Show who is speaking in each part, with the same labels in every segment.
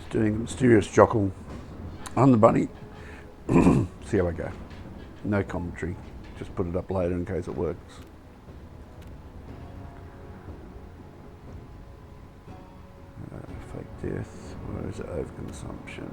Speaker 1: Doing a mysterious Jokul on the bunny. See how I go. No commentary. Just put it up later in case it works. Fake death. Where is it? Overconsumption.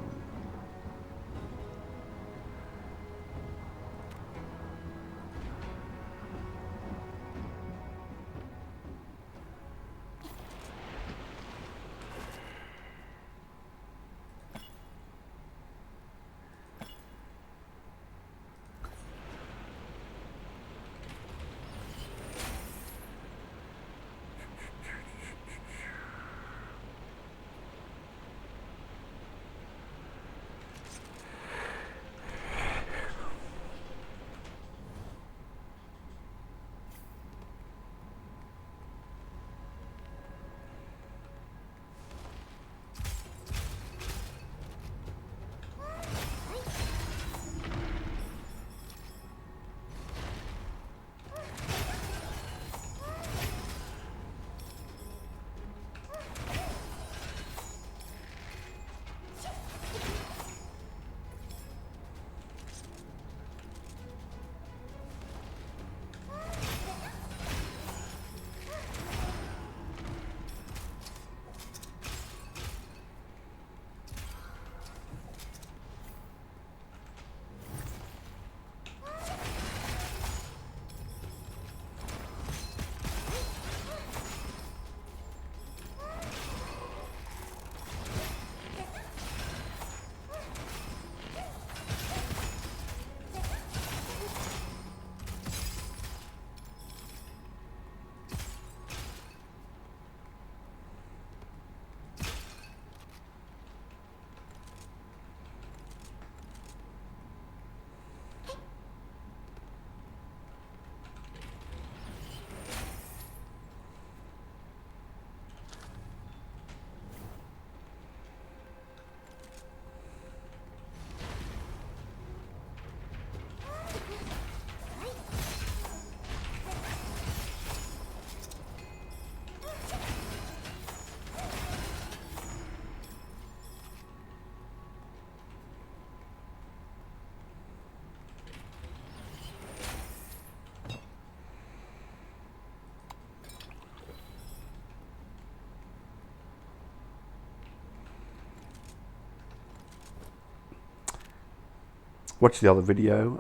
Speaker 1: Watch the other video,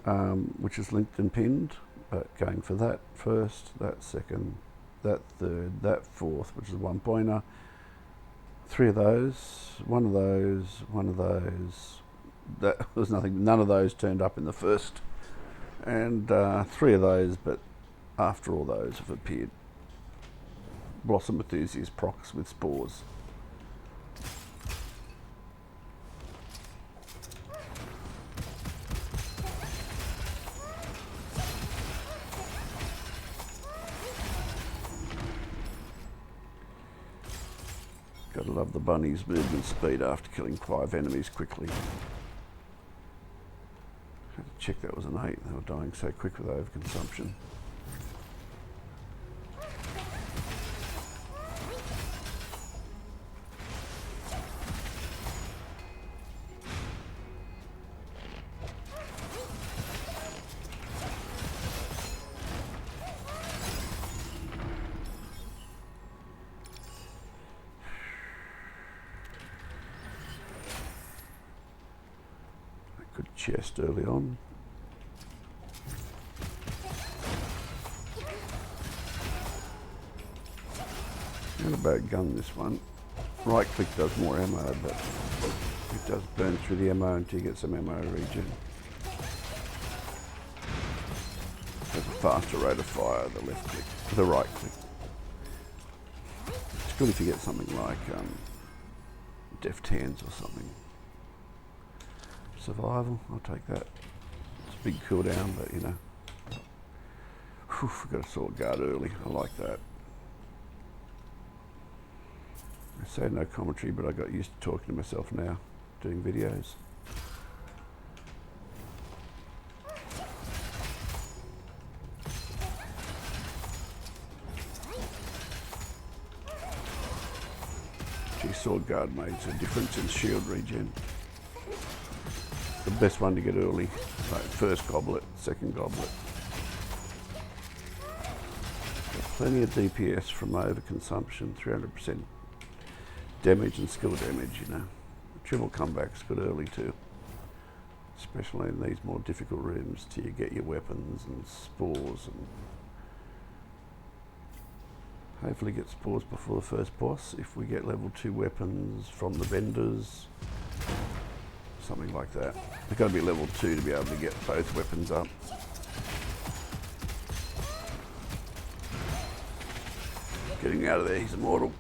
Speaker 1: which is linked and pinned, but going for that first, that second, that third, that fourth, which is a one-pointer, 3 of those, one of those, one of those. That was nothing. None of those turned up in the first, and 3 of those, but after all those have appeared. Blossom Enthusiast procs with spores. Gotta love the bunny's movement speed after killing 5 enemies quickly. Had to check that was an 8, they were dying so quick with overconsumption. Good chest early on. Not a bad gun, this one. Right click does more ammo, but it does burn through the ammo until you get some ammo regen. Has a faster rate of fire, the left click, the right click. It's good if you get something like deft hands or something. Survival, I'll take that. It's a big cooldown, but you know. Whew, got a sword guard early, I like that. I say no commentary, but I got used to talking to myself now, doing videos. Gee, Sword Guard makes a difference in shield regen. The best one to get early, like first goblet, second goblet. Plenty of DPS from overconsumption, 300% damage and skill damage, you know. Triple comeback's good early too. Especially in these more difficult rooms till you get your weapons and spores, and hopefully get spores before the first boss if we get level 2 weapons from the vendors. Something like that. They've got to be level 2 to be able to get both weapons up. Getting out of there, he's immortal.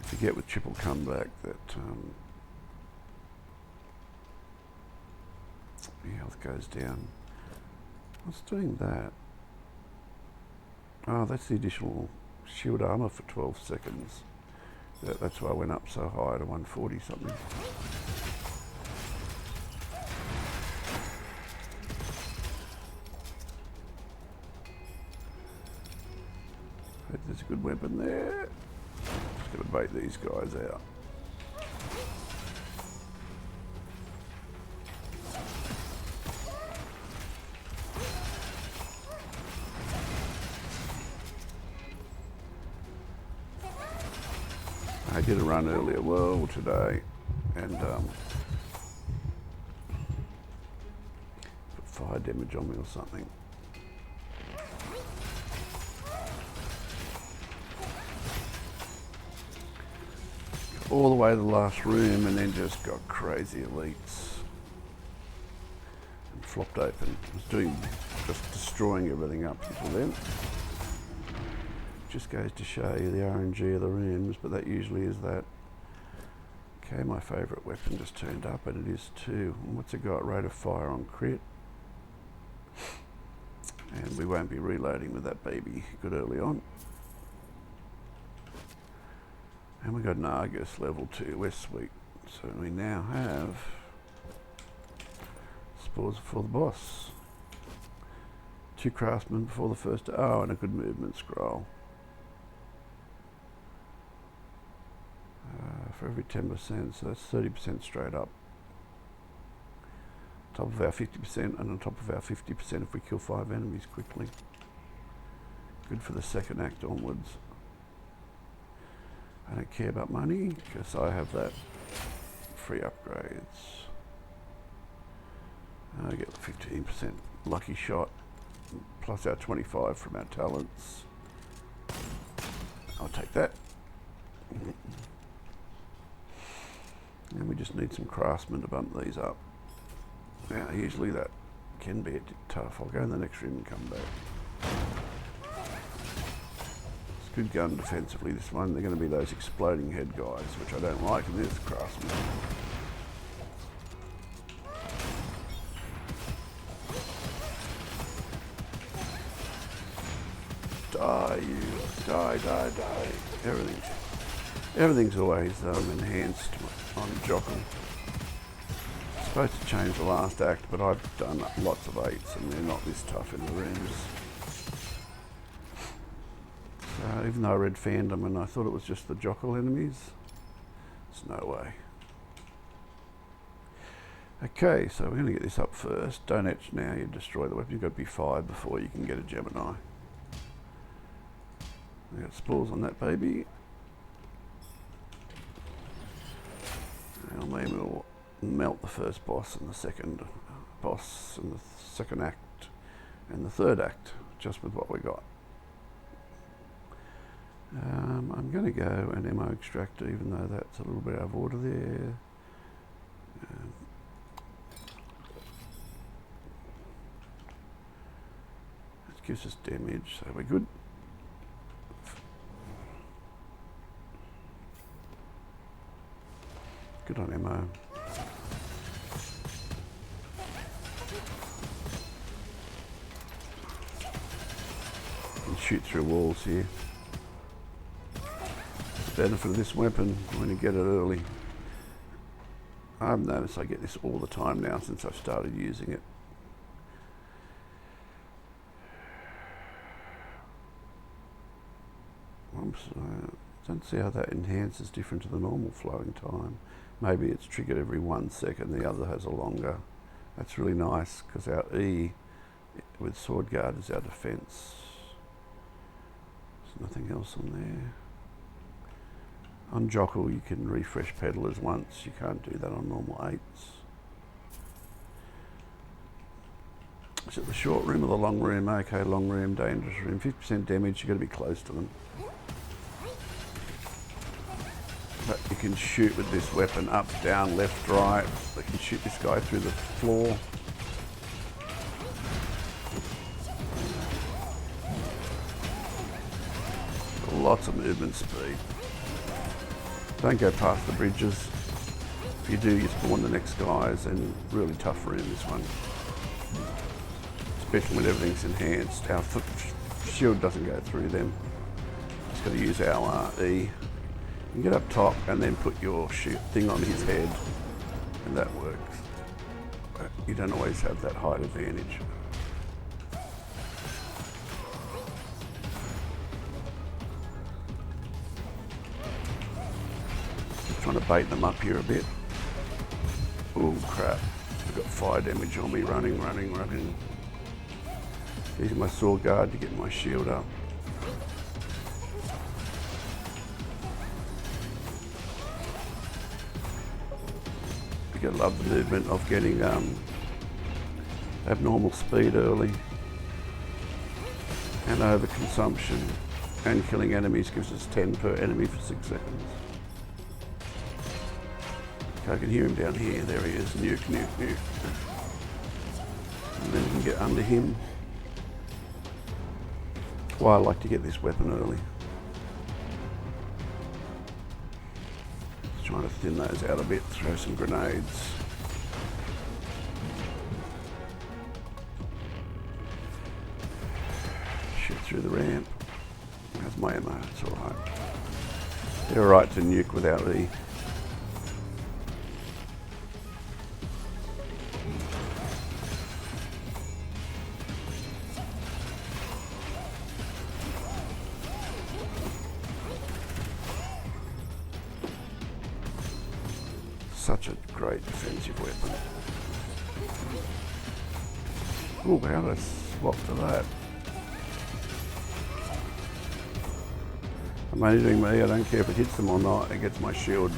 Speaker 1: Forget with triple comeback that your health goes down. What's doing that? Oh, that's the additional shield armor for 12 seconds. That's why I went up so high to 140 something. There's a good weapon there. Just gonna bait these guys out. I did a run earlier today, and put fire damage on me or something. All the way to the last room, and then just got crazy elites and flopped open. I was just destroying everything up until then. Just goes to show you the RNG of the rooms, but that usually is that. Okay, my favourite weapon just turned up, and it is too. And what's it got? Rate of fire on crit. And we won't be reloading with that baby good early on. And we got an Argus level 2, we're sweet. So we now have spores before the boss. 2 craftsmen before the first, and a good movement scroll. For every 10%, so that's 30% straight up. Top of our 50% and on top of our 50% if we kill 5 enemies quickly. Good for the second act onwards. I don't care about money because I have that free upgrades. I get 15% lucky shot plus our 25 from our talents. I'll take that. And we just need some craftsmen to bump these up. Now usually that can be a bit tough. I'll go in the next room and come back. It's a good gun defensively, this one. They're going to be those exploding head guys, which I don't like in this craftsman. Die, you. Die. Everything's always enhanced on Jokul. Supposed to change the last act, but I've done lots of 8s and they're not this tough in the rooms. So even though I read fandom and I thought it was just the Jokul enemies, there's no way. Okay, so we're going to get this up first. Don't etch now, you destroy the weapon. You've got to be 5 before you can get a Gemini. We got spores on that baby. And maybe we'll melt the first boss and the second boss and the second act and the third act just with what we got. I'm going to go an ammo extractor even though that's a little bit out of order there. It gives us damage, so we're good. Good on ammo. Can shoot through walls here. The benefit of this weapon when you get it early. I've noticed I get this all the time now since I've started using it. I don't see how that enhances different to the normal flowing time. Maybe it's triggered every 1 second, the other has a longer. That's really nice, because our E with Sword Guard is our defense. There's nothing else on there. On Jokul you can refresh peddlers once, you can't do that on normal 8s. Is it the short room or the long room? Okay, long room, dangerous room. 50% damage, you've got to be close to them. But you can shoot with this weapon up, down, left, right. You can shoot this guy through the floor. Lots of movement speed. Don't go past the bridges. If you do, you spawn the next guys, and really tough room, this one. Especially when everything's enhanced. Our shield doesn't go through them. Just got to use our E. You can get up top and then put your thing on his head, and that works. But you don't always have that height advantage. Just trying to bait them up here a bit. Oh crap, I've got fire damage on me, running. Using my sword guard to get my shield up. You gotta love the movement of getting abnormal speed early, and overconsumption, and killing enemies gives us 10 per enemy for 6 seconds. Okay, I can hear him down here. There he is. Nuke. And then we can get under him. That's why I like to get this weapon early. Trying to thin those out a bit, throw some grenades. Shoot through the ramp. That's my ammo, it's alright. They're alright to nuke without E. Such a great defensive weapon. Oh, how did I swap to that? I'm only doing me, I don't care if it hits them or not, it gets my shield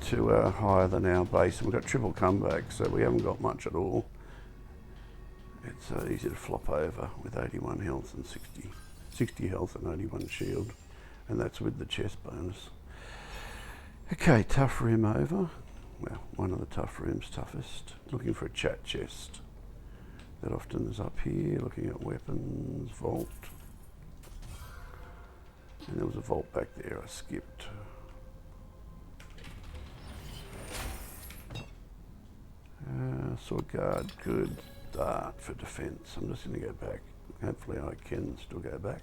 Speaker 1: to higher than our base. And we've got triple comeback, so we haven't got much at all. It's easy to flop over with 81 health and 60 health and 81 shield. And that's with the chest bonus. Okay, tough room over. Well, one of the tough rooms, toughest. Looking for a chat chest. That often is up here, looking at weapons, vault. And there was a vault back there I skipped. Sword guard, good. Dart for defense. I'm just going to go back. Hopefully I can still go back.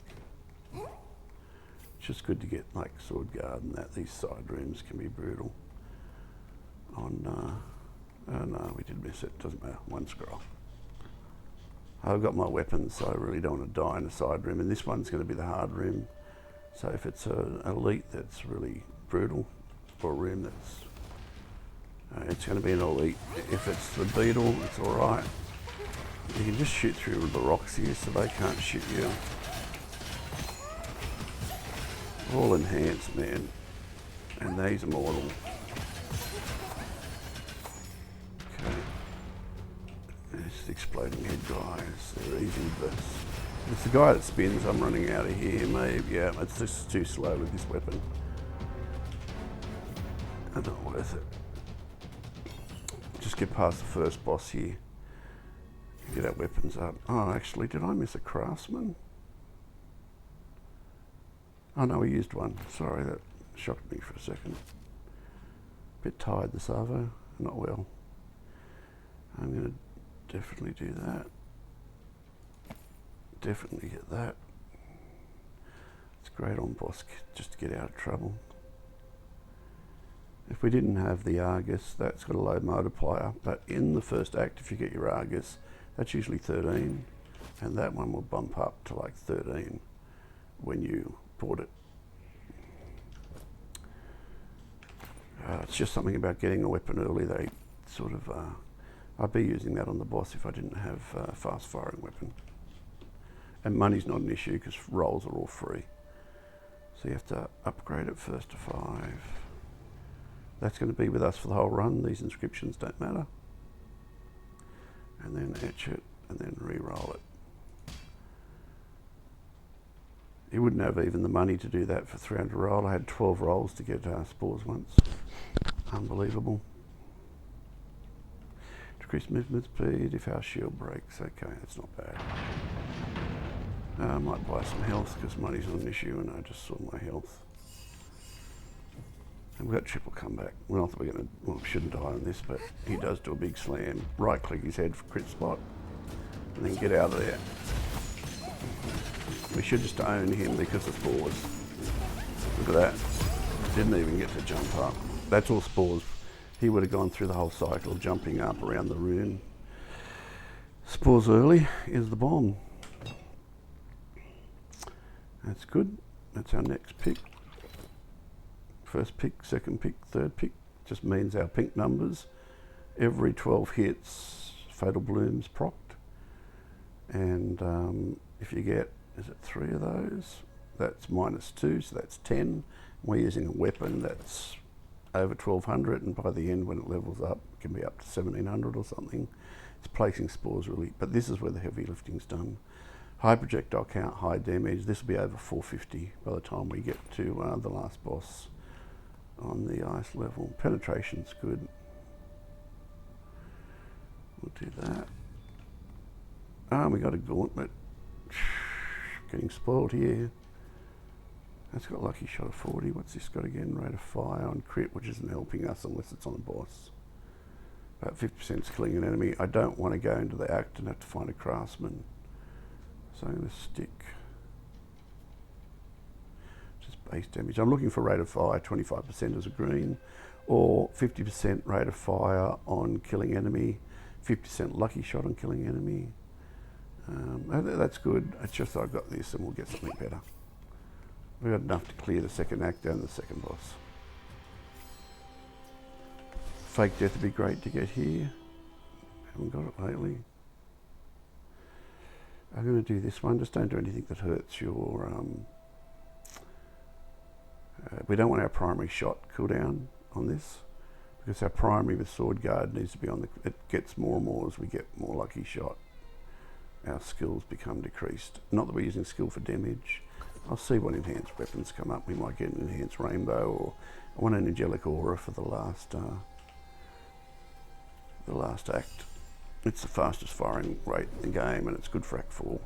Speaker 1: It's just good to get like sword guard and that. These side rooms can be brutal. On oh no, we did miss it. Doesn't matter. One scroll. I've got my weapons, so I really don't want to die in a side room. And this one's going to be the hard room. So if it's an elite that's really brutal, or a room that's it's going to be an elite. If it's the beetle, it's all right. You can just shoot through the rocks here, so they can't shoot you. All enhanced, man. And these are mortal. Okay. These exploding head guys, they're easy but it's the guy that spins. I'm running out of here, maybe. Yeah, it's just too slow with this weapon. Not worth it. Just get past the first boss here. Get our weapons up. Oh, actually, did I miss a Craftsman? Oh no, we used one. Sorry, that shocked me for a second. Bit tired this Arvo, not well. I'm going to definitely do that. Definitely get that. It's great on boss just to get out of trouble. If we didn't have the Argus, that's got a low multiplier, but in the first act, if you get your Argus, that's usually 13, and that one will bump up to like 13. when you bought it. It's just something about getting a weapon early. They sort of, I'd be using that on the boss if I didn't have a fast firing weapon. And money's not an issue because rolls are all free. So you have to upgrade it first to 5. That's going to be with us for the whole run. These inscriptions don't matter. And then etch it and then re-roll it. You wouldn't have even the money to do that for 300 roll. I had 12 rolls to get spores once. Unbelievable. Decrease movement speed if our shield breaks. Okay, that's not bad. I might buy some health because money's not an issue and I just saw my health. And we've got triple comeback. Well, not that we're going to, well, we shouldn't die on this, but he does do a big slam. Right click his head for crit spot and then get out of there. We should just own him because of spores. Look at that. Didn't even get to jump up. That's all spores. He would have gone through the whole cycle, jumping up around the room. Spores early is the bomb. That's good. That's our next pick. First pick, second pick, third pick. Just means our pink numbers. Every 12 hits, Fatal Bloom's procced. And if you get, is it 3 of those? That's -2, so that's 10. We're using a weapon that's over 1200, and by the end when it levels up, it can be up to 1700 or something. It's placing spores really, but this is where the heavy lifting's done. High projectile count, high damage. This will be over 450 by the time we get to the last boss on the ice level. Penetration's good. We'll do that. We got a gauntlet. Getting spoiled here. That's got lucky shot of 40. What's this got again? Rate of fire on crit, which isn't helping us unless it's on a boss. About 50% is killing an enemy. I don't want to go into the act and have to find a craftsman. So I'm going to stick just base damage. I'm looking for rate of fire, 25% as a green, or 50% rate of fire on killing enemy, 50% lucky shot on killing enemy. That's good. It's just I've got this and we'll get something better. We've got enough to clear the second act and the second boss. Fake death would be great to get here. Haven't got it lately. I'm going to do this one. Just don't do anything that hurts your... we don't want our primary shot cooldown on this because our primary with sword guard needs to be on the... It gets more and more as we get more lucky shot. Our skills become decreased. Not that we're using skill for damage. I'll see what enhanced weapons come up. We might get an enhanced rainbow, or I want an angelic aura for the last act. It's the fastest firing rate in the game and it's good for Act 4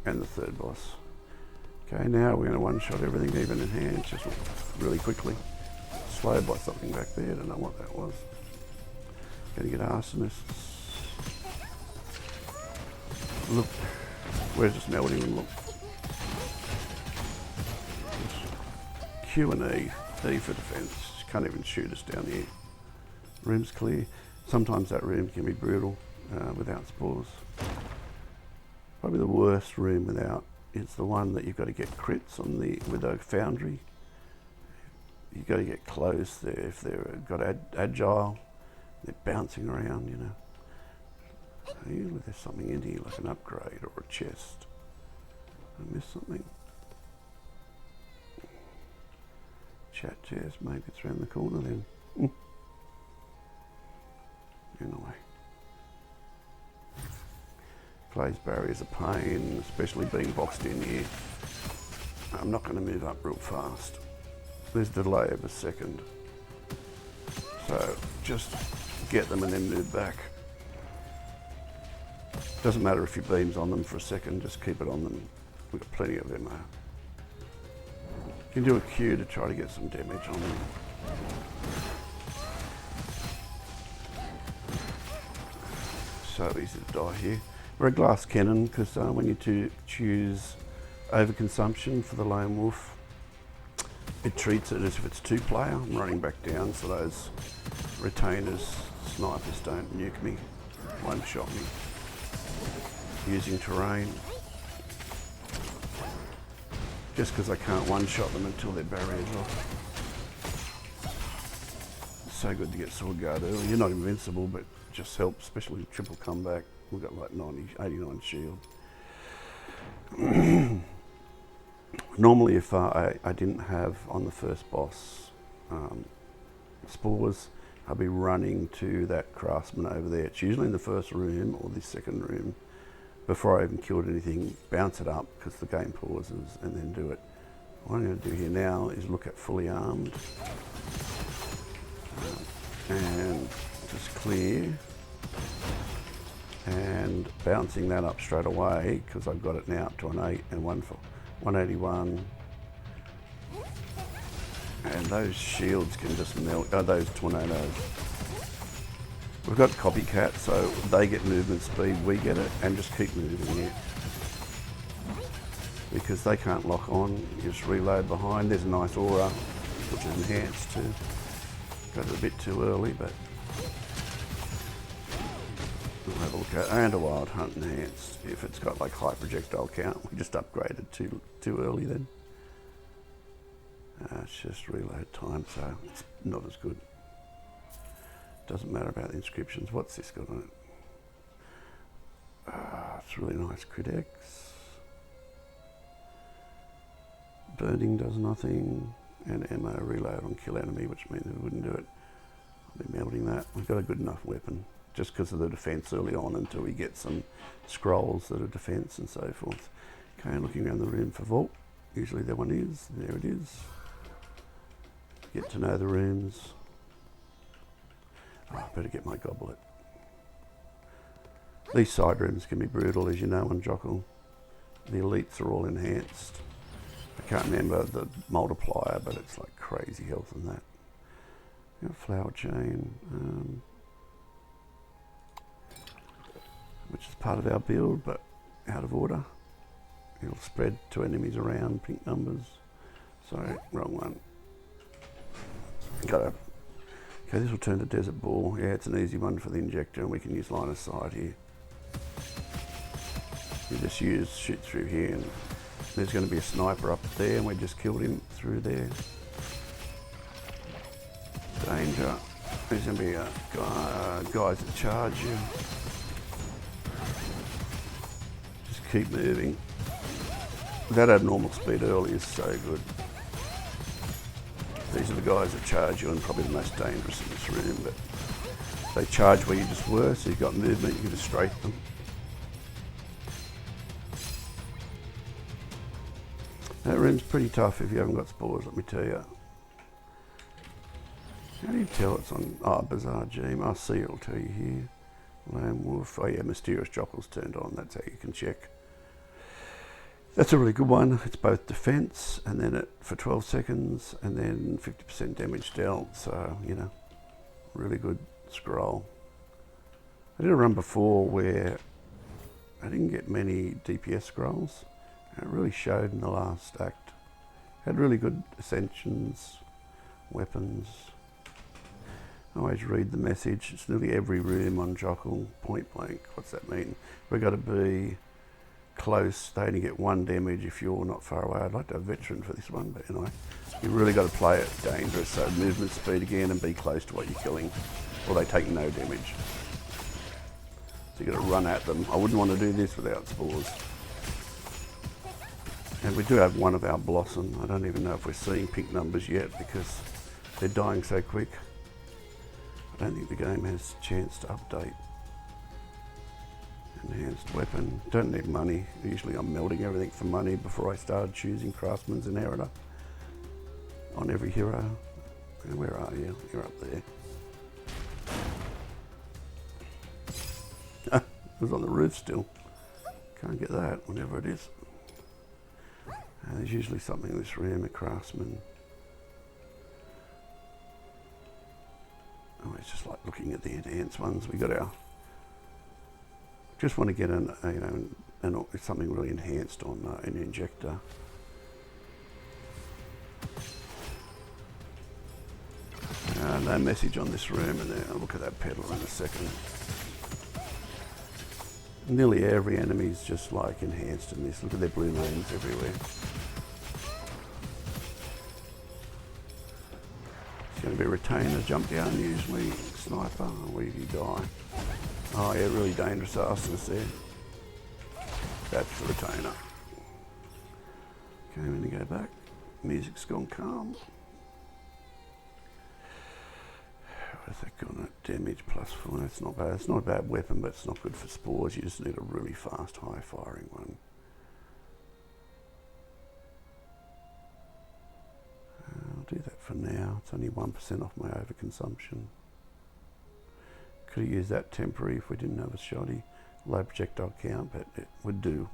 Speaker 1: and the third boss. Okay, now we're going to one-shot everything, even enhanced, just really quickly. Slowed by something back there, I don't know what that was. Going to get arsonists. Look, we're just melting and look. Q and E, E for defense. Can't even shoot us down here. Room's clear. Sometimes that room can be brutal without spores. Probably the worst room without is the one that you've got to get crits on with a foundry. You've got to get close there if they've got agile. They're bouncing around, you know. Usually there's something in here like an upgrade or a chest. I missed something. Chat chest, maybe it's around the corner then. Anyway. Glaze barriers a pain, especially being boxed in here. I'm not going to move up real fast. There's a delay of a second. So just get them and then move back. Doesn't matter if your beam's on them for a second, just keep it on them. We've got plenty of ammo. You can do a Q to try to get some damage on them. So easy to die here. We're a glass cannon because when you choose overconsumption for the lone wolf, it treats it as if it's 2-player. I'm running back down so those retainers, snipers don't nuke me, one-shot me. Using terrain. just because I can't one-shot them until their barrier's off. So good to get sword guard early. You're not invincible, but just helps, especially triple comeback. We've got like 89 shield. Normally if I didn't have on the first boss spores, I'd be running to that Craftsman over there. It's usually in the first room or the second room before I even killed anything, bounce it up because the game pauses and then do it. What I'm going to do here now is look at fully armed and just clear and bouncing that up straight away because I've got it now up to an 8 and 181. And those shields can just melt, those tornadoes. We've got copycat, so they get movement speed, we get it, and just keep moving it. Because they can't lock on, you just reload behind. There's a nice aura, which is enhanced too. Got it a bit too early, but we'll have a look at it. And a wild hunt enhanced. If it's got like high projectile count, we just upgraded too early then. It's just reload time, so it's not as good. Doesn't matter about the inscriptions. What's this got on it? It's really nice. Crit X. Burning does nothing. And ammo reload on kill enemy, which means we wouldn't do it. I'll be melting that. We've got a good enough weapon. Just because of the defense early on until we get some scrolls that are defense and so forth. Okay, looking around the room for vault. Usually there one is. There it is. Get to know the rooms. Oh, I better get my goblet. These side rooms can be brutal, as you know, on Jokul. The elites are all enhanced. I can't remember the multiplier, but it's like crazy health in that. Flower chain, which is part of our build, but out of order. It'll spread to enemies around, pink numbers. Sorry, wrong one. Okay, this will turn to Desert Ball. Yeah, it's an easy one for the injector, and we can use line of sight here. We just shoot through here, and there's going to be a sniper up there, and we just killed him through there. Danger. There's going to be guys that charge you. Just keep moving. That abnormal speed early is so good. These are the guys that charge you and probably the most dangerous in this room, but they charge where you just were, so you've got movement, you can just strafe them. That room's pretty tough if you haven't got spores, let me tell you. How do you tell it's on? Oh, Bizarre Gem. I see it'll tell you here. Lame Wolf. Oh yeah, Mysterious Jokul's turned on. That's how you can check. That's a really good one. It's both defense and then it for 12 seconds and then 50% damage dealt. So, you know, really good scroll. I did a run before where I didn't get many DPS scrolls. It really showed in the last act. Had really good Ascensions, weapons. I always read the message. It's nearly every room on Jokul, point blank. What's that mean? We've got to be close. They only get 1 damage if you're not far away. I'd like to have veteran for this one, but anyway. You really got to play it dangerous. So movement speed again and be close to what you're killing, or they take no damage. So you got to run at them. I wouldn't want to do this without spores. And we do have one of our Blossom. I don't even know if we're seeing pink numbers yet because they're dying so quick. I don't think the game has a chance to update. Enhanced weapon. Don't need money. Usually I'm melting everything for money before I started choosing Craftsman's Inheritor on every hero. And where are you? You're up there. It was on the roof still. Can't get that, whatever it is. And there's usually something in this room, a Craftsman. Oh, it's just like looking at the enhanced ones. We got our. Just want to get something really enhanced on an injector. No message on this room, and then I'll look at that pedal in a second. Nearly every enemy is just like enhanced in this. Look at their blue lanes everywhere. going to be retainer, jump down usually, sniper, where do you die? Oh yeah, really dangerous arsonist there. That's the retainer. Okay, I'm going to go back. Music's gone calm. What's that gone at? Damage +4, that's not bad. It's not a bad weapon, but it's not good for spores. You just need a really fast, high firing one. I'll do that for now. It's only 1% off my overconsumption. Could have used that temporary if we didn't have a shoddy. Low projectile count, but it would do.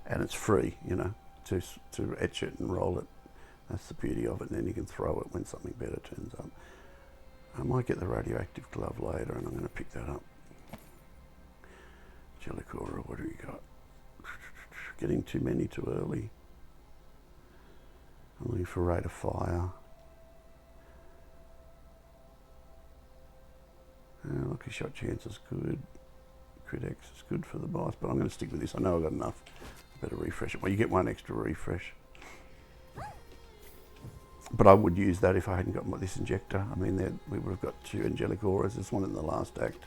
Speaker 1: And it's free, you know, to etch it and roll it. That's the beauty of it, and then you can throw it when something better turns up. I might get the radioactive glove later, and I'm going to pick that up. Jellicora, what do we got? Getting too many too early. I'm looking for rate of fire. Lucky shot chance is good. Crit X is good for the boss, but I'm going to stick with this. I know I've got enough. Better refresh it. Well, you get one extra refresh. But I would use that if I hadn't got this injector. I mean, we would have got 2 angelic auras. This one in the last act,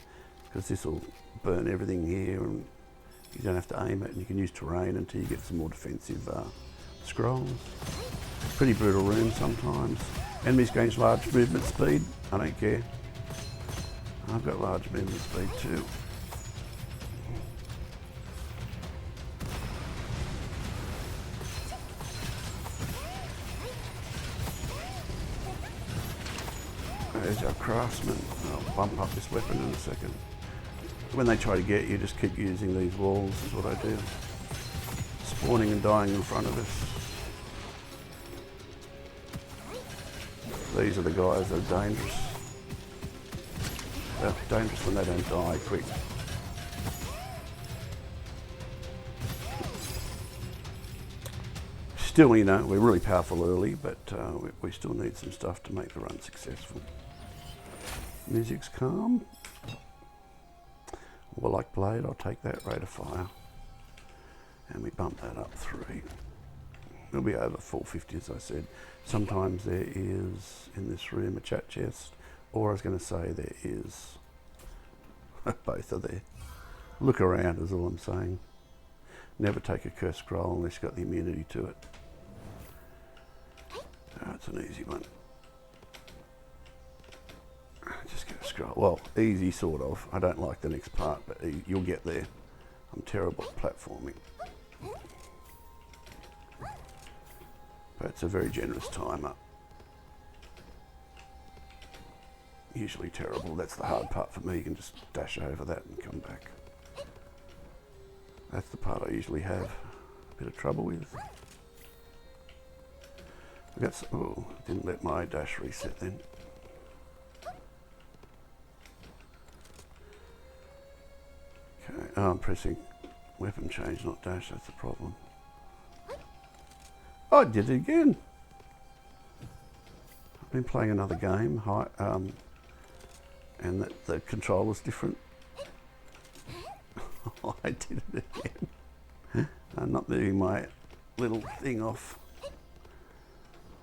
Speaker 1: because this will burn everything here, and you don't have to aim it, and you can use terrain until you get some more defensive scrolls. Pretty brutal room sometimes. Enemies gain large movement speed. I don't care. I've got large movement speed too. There's our Craftsman. I'll bump up this weapon in a second. When they try to get you, just keep using these walls is what I do. Spawning and dying in front of us. These are the guys that are dangerous. They're dangerous when they don't die quick. Still, you know, we're really powerful early, but we still need some stuff to make the run successful. Music's calm. Warlock Blade, I'll take that. Rate of fire. And we bump that up 3. It'll be over 450, as I said. Sometimes there is, in this room, a chat chest, or I was going to say there is. Both are there. Look around is all I'm saying. Never take a cursed scroll unless you've got the immunity to it. It's an easy one. Just get a scroll. Well, easy sort of. I don't like the next part, but you'll get there. I'm terrible at platforming. But it's a very generous timer. Usually terrible. That's the hard part for me. You can just dash over that and come back. That's the part I usually have a bit of trouble with. I got some, oh, didn't let my dash reset then. Okay, oh, I'm pressing weapon change, not dash, that's the problem. Oh, I did it again. I've been playing another game, and the controller's different. Oh, I did it again. I'm not moving my little thing off.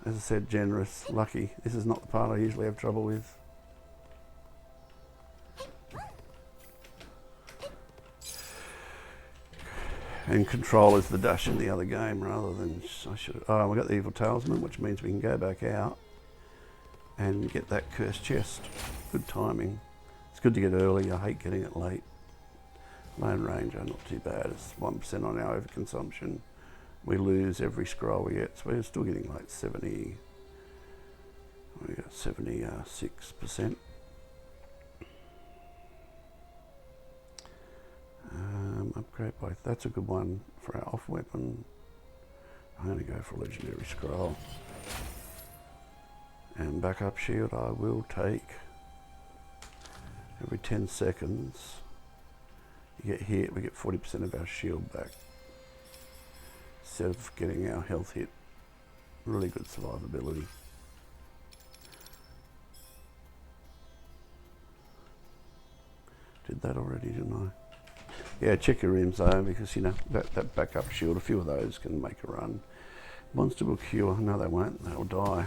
Speaker 1: As I said, generous, lucky. This is not the part I usually have trouble with. And control is the dash in the other game rather than I should. Oh, we got the evil talisman, which means we can go back out and get that cursed chest. Good timing. It's good to get early. I hate getting it late. Lone Ranger, not too bad. It's 1% on our overconsumption. We lose every scroll we get, so we're still getting like 70. We got 76%. Upgrade by, that's a good one for our off weapon. I'm going to go for a legendary scroll. And backup shield I will take. Every 10 seconds you get hit, we get 40% of our shield back. Instead of getting our health hit. Really good survivability. Did that already, didn't I? Yeah, check your rims though, because you know, that backup shield, a few of those can make a run. Monster will cure, no they won't, they'll die.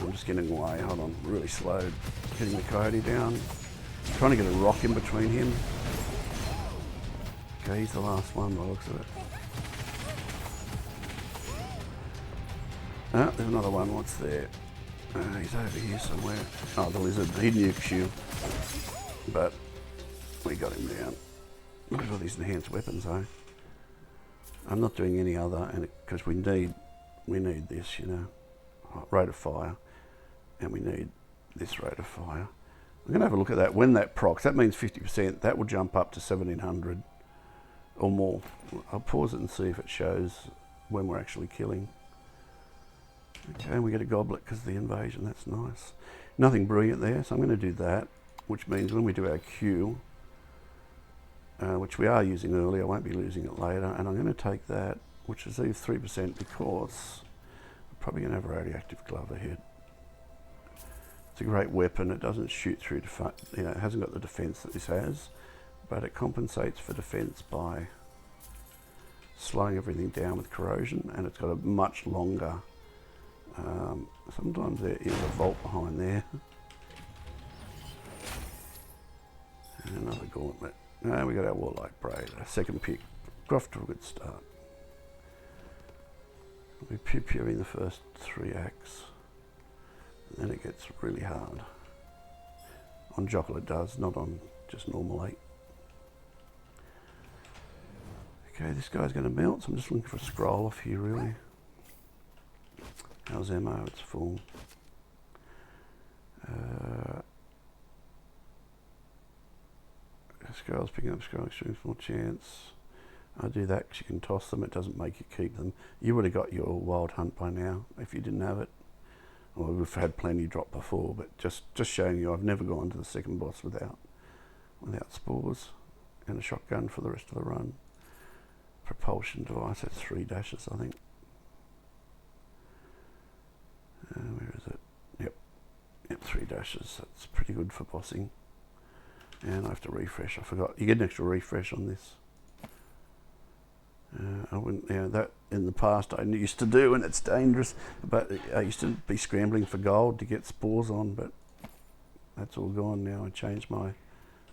Speaker 1: I'm just getting away. Hold on, really slow. Getting the coyote down. Trying to get a rock in between him. Okay, he's the last one by the looks of it. Ah, there's another one. What's there? He's over here somewhere. Oh, the lizard. He nukes you. But we got him down. Look at all these enhanced weapons, though. I'm not doing any other, and because we need this, you know, rate of fire, and we need this rate of fire. I'm going to have a look at that. When that procs, that means 50%. That will jump up to 1700 or more. I'll pause it and see if it shows when we're actually killing. Okay, and we get a goblet because of the invasion. That's nice. Nothing brilliant there, so I'm going to do that, which means when we do our Q, which we are using early, I won't be losing it later, and I'm going to take that, which is leave 3% because I'm probably going to have a radioactive glove ahead. It's a great weapon. It doesn't shoot through, you know, it hasn't got the defense that this has, but it compensates for defense by slowing everything down with corrosion, and it's got a much longer, sometimes there is a vault behind there. And another gauntlet. Now we got our Warlike Braid, our second pick. Got off to a good start. We pew in the first 3 acts, and then it gets really hard. On Jokul it does, not on just normal 8. Okay, this guy's going to melt, so I'm just looking for a scroll off here really. How's ammo? It's full. Scrolls, picking up scroll extremes, more chance. I do that because you can toss them, it doesn't make you keep them. You would have got your wild hunt by now if you didn't have it. Well, we've had plenty drop before, but just showing you I've never gone to the second boss without spores and a shotgun for the rest of the run. Propulsion device, that's 3 dashes I think. Where is it? Yep, 3 dashes, that's pretty good for bossing. And I have to refresh, I forgot. You get an extra refresh on this. I wouldn't, you know, that in the past I used to do, and it's dangerous, but I used to be scrambling for gold to get spores on, but that's all gone now. I changed my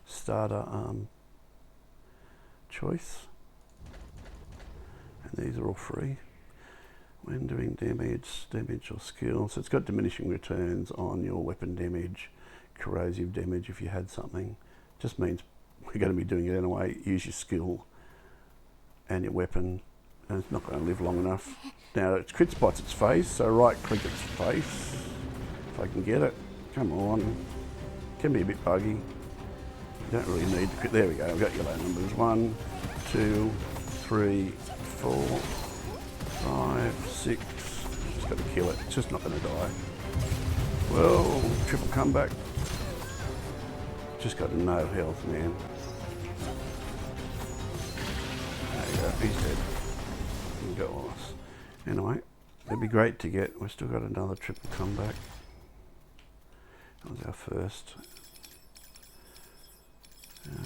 Speaker 1: starter choice. And these are all free. When doing damage or skill, so it's got diminishing returns on your weapon damage, corrosive damage if you had something. Just means we're going to be doing it anyway. Use your skill and your weapon, and it's not going to live long enough. Now it crit spots its face, so right click its face if I can get it. Come on, can be a bit buggy. You don't really need to crit. There we go. I've got yellow numbers. 1, 2, 3, 4, 5, 6. Just got to kill it. It's just not going to die. Well, triple comeback. Just got no health, man. There you go, he's dead. You can go on us. Anyway, it'd be great to get, we've still got another triple comeback. That was our first.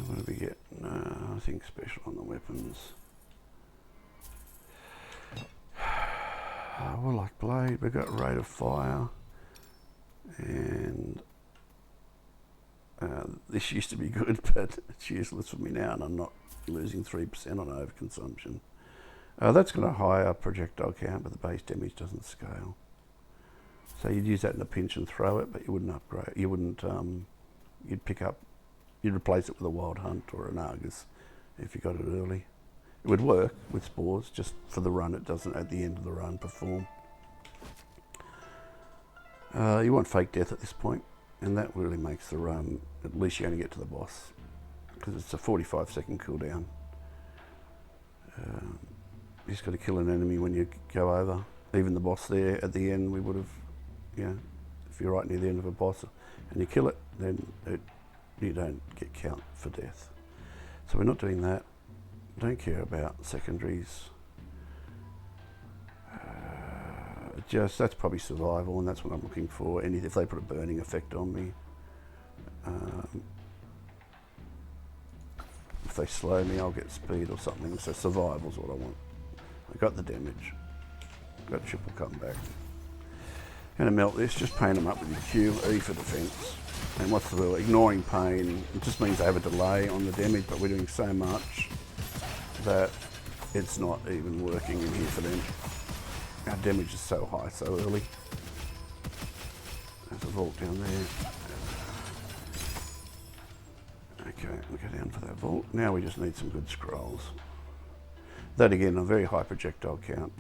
Speaker 1: What did we get? Nothing special on the weapons. Warlike Blade, we've got rate of fire. And this used to be good, but it's useless for me now, and I'm not losing 3% on overconsumption. That's got a higher projectile count, but the base damage doesn't scale. So you'd use that in a pinch and throw it, but you wouldn't upgrade. You wouldn't. You'd replace it with a wild hunt or an Argus if you got it early. It would work with spores, just for the run. It doesn't at the end of the run perform. You want fake death at this point, and that really makes the run, at least you only get to the boss, because it's a 45-second cooldown. You just got to kill an enemy when you go over. Even the boss there at the end, we would have, you know, if you're right near the end of a boss and you kill it, then you don't get count for death. So we're not doing that. Don't care about secondaries. That's probably survival, and that's what I'm looking for. If they put a burning effect on me, if they slow me, I'll get speed or something. So survival's what I want. I got the damage. Got triple comeback. Going to melt this, just paint them up with your Q, E for defense. And what's the rule? Ignoring pain, it just means they have a delay on the damage, but we're doing so much that it's not even working in here for them. Our damage is so high so early. There's a vault down there. Okay, we'll go down for that vault. Now we just need some good scrolls. That again, a very high projectile count,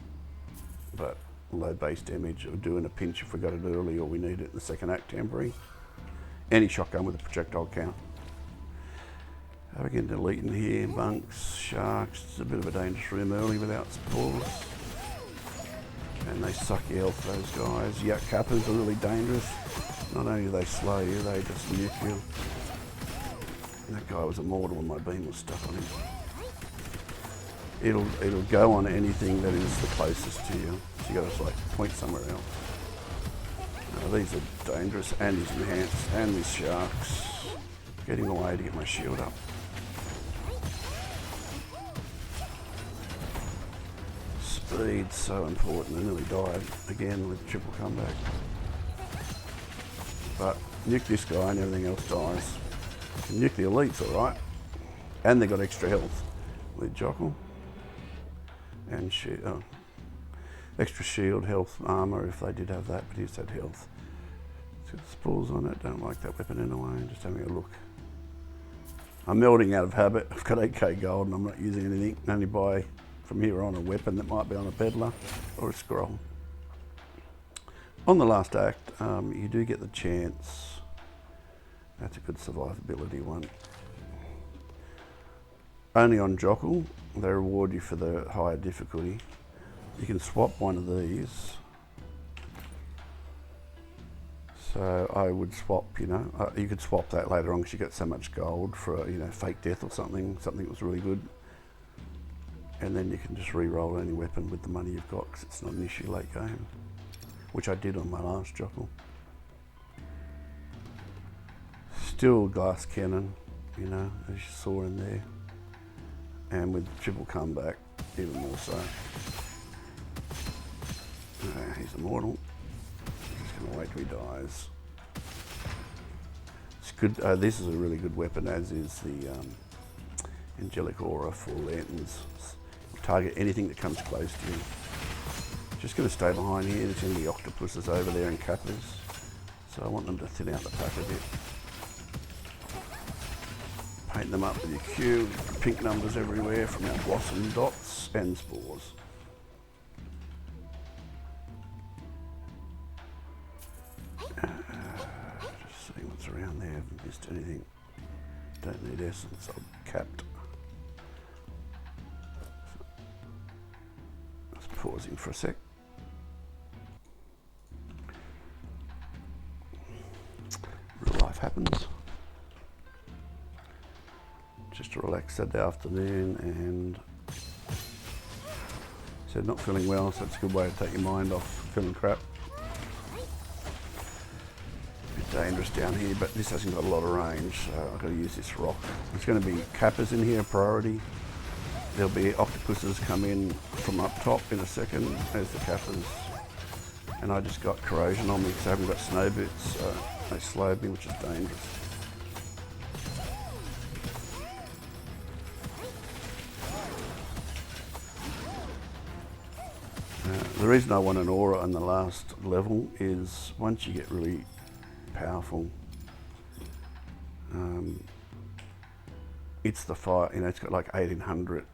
Speaker 1: but low base damage. It'll do in a pinch if we got it early or we need it in the second act temporary. Any shotgun with a projectile count. We're getting deleting here, bunks, sharks. It's a bit of a dangerous room early without spores. And they suck your health, those guys. Yeah, Kappas are really dangerous. Not only do they slow you, they just nuke you. And that guy was immortal and my beam was stuck on him. It'll go on anything that is the closest to you. So you gotta like point somewhere else. These are dangerous, and he's enhanced, and these sharks. Getting away to get my shield up. Speed's so important. I nearly died again with triple comeback. But nuke this guy and everything else dies. Nuke the elites, alright. And they got extra health with Jokul. And extra shield, health, armour if they did have that, but he's had health. It's got spores on it, don't like that weapon anyway, just having a look. I'm melting out of habit. I've got 8k gold and I'm not using anything. I only buy from here on a weapon that might be on a peddler or a scroll. On the last act, you do get the chance. That's a good survivability one. Only on Jokul, they reward you for the higher difficulty. You can swap one of these. So I would swap, you could swap that later on because you get so much gold for, fake death or something that was really good. And then you can just re-roll any weapon with the money you've got because it's not an issue late game. Which I did on my last Jokul. Still glass cannon, as you saw in there. And with triple comeback, even more so. He's immortal. Just gonna wait till he dies. It's good. This is a really good weapon, as is the Angelic Aura for lanterns. Target anything that comes close to you. Just gonna stay behind here. There's gonna be octopuses over there and Kappas. So I want them to thin out the pack a bit. Paint them up with your Q, pink numbers everywhere from our blossom dots and spores. Just seeing what's around there, haven't missed anything. Don't need essence, I'm capped. Just pausing for a sec. Real life happens. Just to relax that afternoon, and said not feeling well, so it's a good way to take your mind off feeling crap. A bit dangerous down here, but this hasn't got a lot of range, so I've got to use this rock. There's going to be Kappas in here, priority. There'll be octopuses come in from up top in a second. There's the Kappas. And I just got corrosion on me because I haven't got snow boots, so they slowed me, which is dangerous. The reason I want an aura on the last level is once you get really powerful, it's the fire, it's got like 1800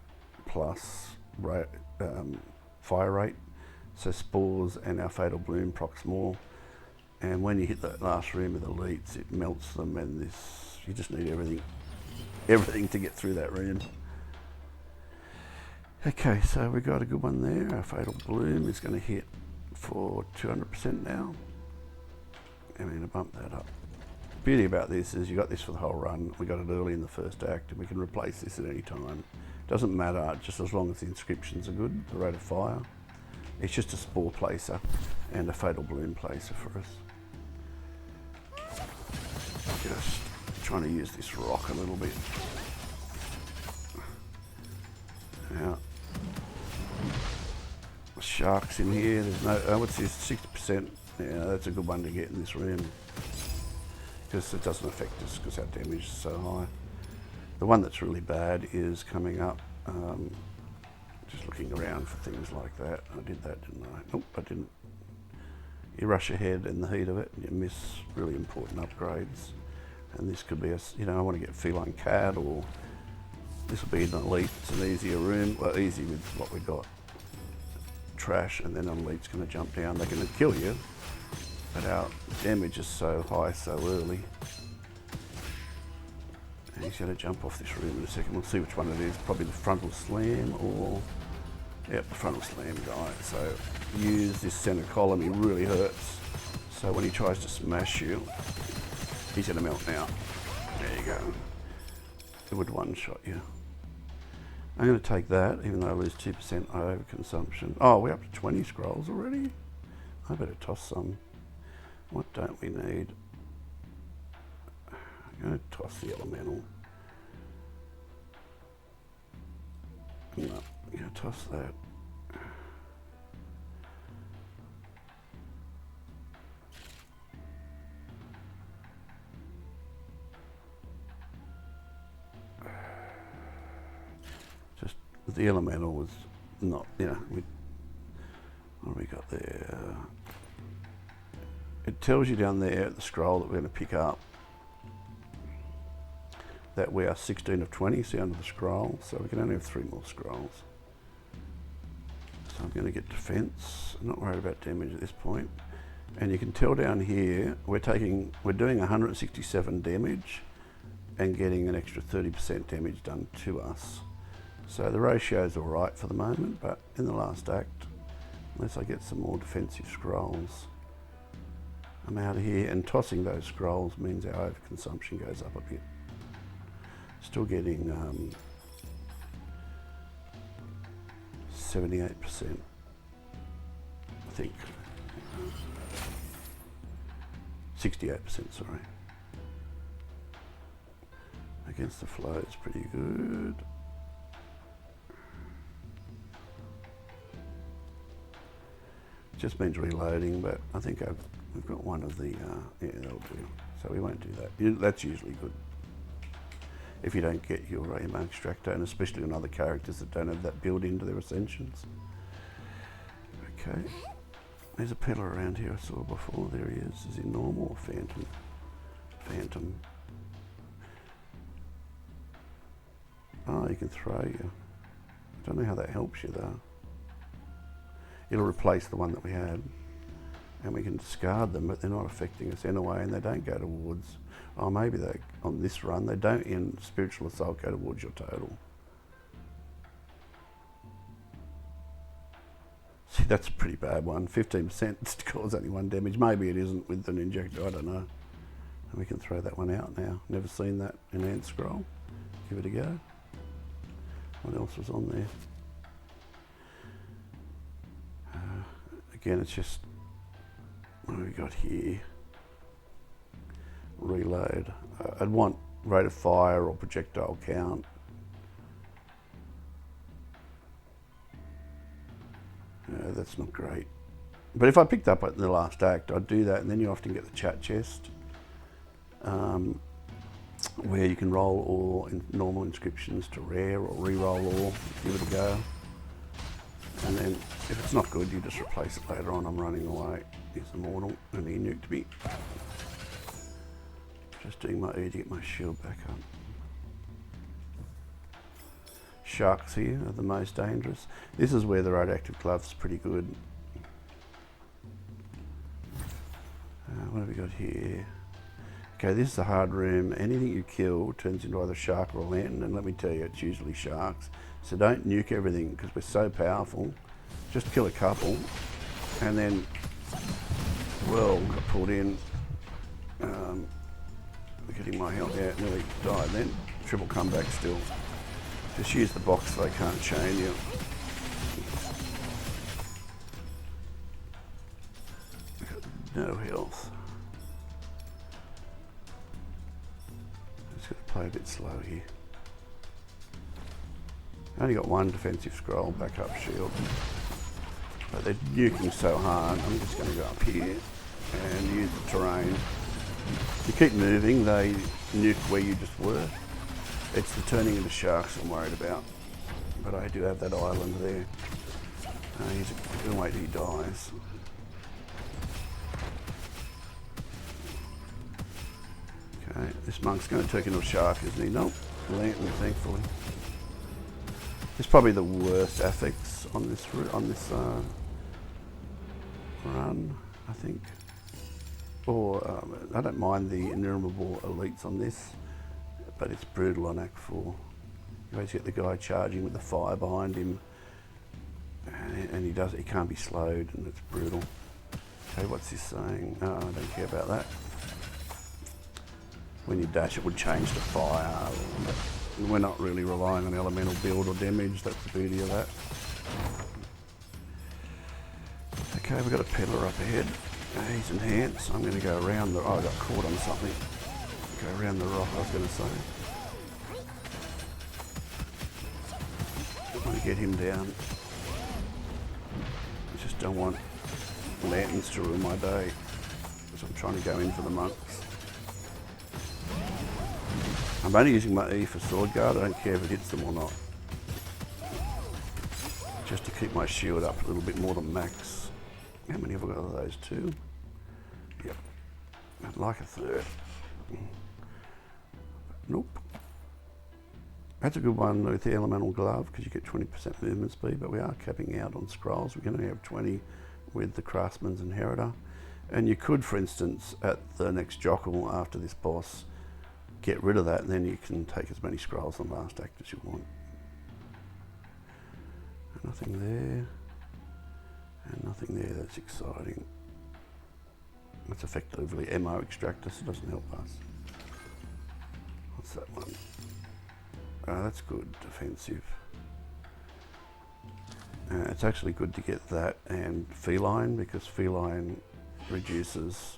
Speaker 1: plus rate, fire rate, so spores and our fatal bloom procs more, and when you hit that last room with elites, it melts them, and you just need everything to get through that room. Okay, so we got a good one there. Our fatal bloom is going to hit for 200% now. And we're going to bump that up. The beauty about this is you got this for the whole run. We got it early in the first act, and we can replace this at any time. Doesn't matter, just as long as the inscriptions are good, the rate of fire. It's just a spore placer and a fatal bloom placer for us. Just trying to use this rock a little bit. Now, sharks in here, there's no, what's this, 60% Yeah, that's a good one to get in this room, because it doesn't affect us because our damage is so high. The one that's really bad is coming up. Just looking around for things like that. I did that, didn't I? Nope, I didn't. You rush ahead in the heat of it and you miss really important upgrades. And this could be I want to get Feline Cat, or this will be an elite. It's an easier room, well, easy with what we got. Trash, and then an elite's going to jump down. They're going to kill you, but our damage is so high so early. And he's going to jump off this room in a second. We'll see which one it is. Probably the frontal slam, or yep, the frontal slam guy. So use this center column. He really hurts. So when he tries to smash you, he's going to melt now. There you go. It would one-shot you. I'm going to take that, even though I lose 2% overconsumption. Oh, we're up to 20 scrolls already? I better toss some. What don't we need? I'm going to toss the elemental. No, I'm going to toss that. Just the elemental was not, what have we got there? It tells you down there at the scroll that we're going to pick up that we are 16 of 20, see under the scroll, so we can only have 3 more scrolls. So I'm going to get defense. I'm not worried about damage at this point. And you can tell down here we're doing 167 damage and getting an extra 30% damage done to us. So the ratio is all right for the moment, but in the last act, unless I get some more defensive scrolls, I'm out of here. And tossing those scrolls means our overconsumption goes up a bit. Still getting 78%, I think. 68%, sorry. Against the flow is pretty good. Just means reloading, but I think we've got one of the, yeah, that'll do. So we won't do that. That's usually good. If you don't get your ammo extractor, and especially on other characters that don't have that built into their Ascensions. Okay, there's a peddler around here I saw before. There he is. Is he normal or phantom? Phantom. Oh, he can throw you. I don't know how that helps you though. It'll replace the one that we had. And we can discard them, but they're not affecting us anyway, and they don't go towards, oh, maybe they, on this run, they don't in Spiritual Assault go towards your total. See, that's a pretty bad one. 15% cause only 1 damage. Maybe it isn't with an injector, I don't know. And we can throw that one out now. Never seen that enhanced scroll. Give it a go. What else was on there? Again, it's just, what have we got here? Reload. I'd want rate of fire or projectile count. That's not great. But if I picked up in the last act, I'd do that, and then you often get the chat chest, where you can roll all normal inscriptions to rare or re-roll all. Give it a go. And then if it's not good, you just replace it later on. I'm running away. He's immortal and he nuked me. Just doing my E to get my shield back up. Sharks here are the most dangerous. This is where the radioactive glove's pretty good. What have we got here? Okay, this is a hard room. Anything you kill turns into either shark or a lantern, and let me tell you, it's usually sharks. So don't nuke everything because we're so powerful. Just kill a couple, and then, well, got pulled in. Getting my health out, nearly died then. Triple comeback still. Just use the box so they can't chain you. No health. Just got to play a bit slow here. I only got 1 defensive scroll, backup shield. But they're nuking so hard, I'm just going to go up here and use the terrain. You keep moving, they nuke where you just were. It's the turning into sharks I'm worried about. But I do have that island there. He's going to wait till he dies. Okay, this monk's going to turn into a shark, isn't he? Nope, lantern, thankfully. It's probably the worst affix on this run, I think. Or I don't mind the innumerable elites on this, but it's brutal on Act 4. You always get the guy charging with the fire behind him, and he can't be slowed, and it's brutal. Okay, what's this saying? Oh, I don't care about that. When you dash, it would change to fire. But we're not really relying on elemental build or damage. That's the beauty of that. Okay, we've got a peddler up ahead. He's enhanced. I'm going to go around the... Oh, I got caught on something. Go around the rock, I was going to say. I want to get him down. I just don't want lanterns to ruin my day. So I'm trying to go in for the monks. I'm only using my E for sword guard. I don't care if it hits them or not. Just to keep my shield up a little bit more than max. How many have I got of those? 2? Yep. I'd like a 3rd. Nope. That's a good one with the elemental glove because you get 20% movement speed, but we are capping out on scrolls. We can only have 20 with the Craftsman's Inheritor. And you could, for instance, at the next Jokul after this boss, get rid of that, and then you can take as many scrolls on last act as you want. Nothing there, and nothing there that's exciting. It's effectively ammo extractor, so it doesn't help us. What's that one? Oh, that's good, defensive. It's actually good to get that and feline, because feline reduces,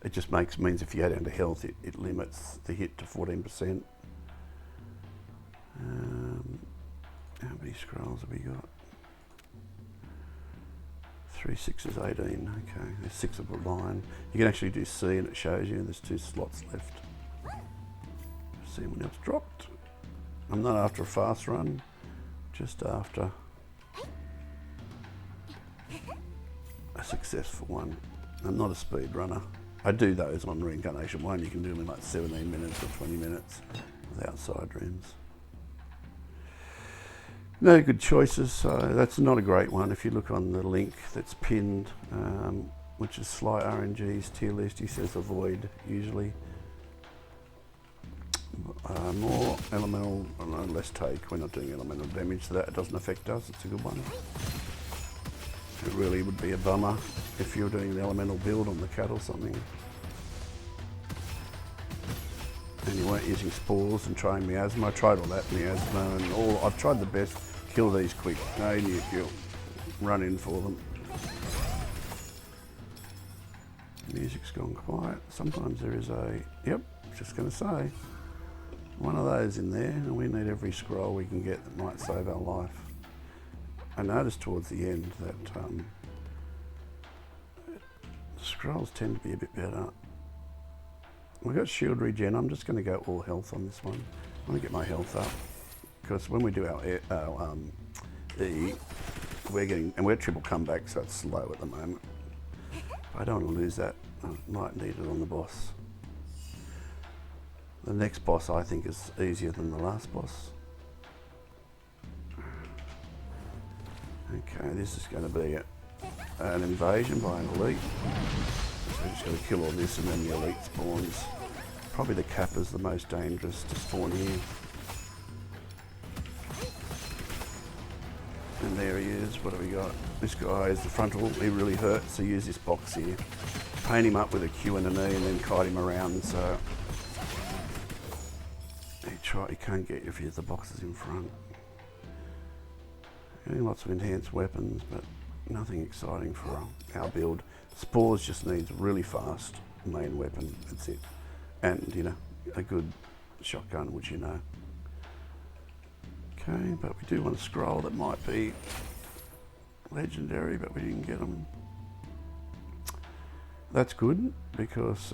Speaker 1: it just means if you go down to health, it limits the hit to 14%. How many scrolls have we got? 3 6s, 18. Okay, there's 6 of a line. You can actually do C and it shows you there's 2 slots left. See when else dropped. I'm not after a fast run, just after a successful one. I'm not a speed runner. I do those on Reincarnation 1. You can do them in like 17 minutes or 20 minutes without side rooms. No good choices, so that's not a great one. If you look on the link that's pinned, which is Sly RNG's tier list, he says avoid usually. More elemental, less take. We're not doing elemental damage, so that doesn't affect us. It's a good one. It really would be a bummer if you're doing the elemental build on the cat or something. And you weren't using spores and trying miasma. I tried all that miasma and I've tried the best. Kill these quick. No nuke, you'll run in for them. Music's gone quiet. Sometimes there is yep, just going to say, one of those in there, and we need every scroll we can get that might save our life. I noticed towards the end that scrolls tend to be a bit better. We've got shield regen. I'm just going to go all health on this one. I want to get my health up, because when we do our E, we're triple comeback, so it's slow at the moment. I don't want to lose that. I might need it on the boss. The next boss I think is easier than the last boss. Okay, this is going to be an invasion by an elite. So we're just going to kill all this and then the elite spawns. Probably the Kappa's the most dangerous to spawn here. And there he is. What have we got? This guy is the frontal. He really hurts, so use this box here. Paint him up with a Q and an E and then kite him around, so he can't get you if you have the boxes in front. Getting lots of enhanced weapons, but nothing exciting for our build. Spores just needs really fast main weapon, that's it. And, you know, a good shotgun, which you know. Okay, but we do want a scroll that might be legendary, but we didn't get them. That's good because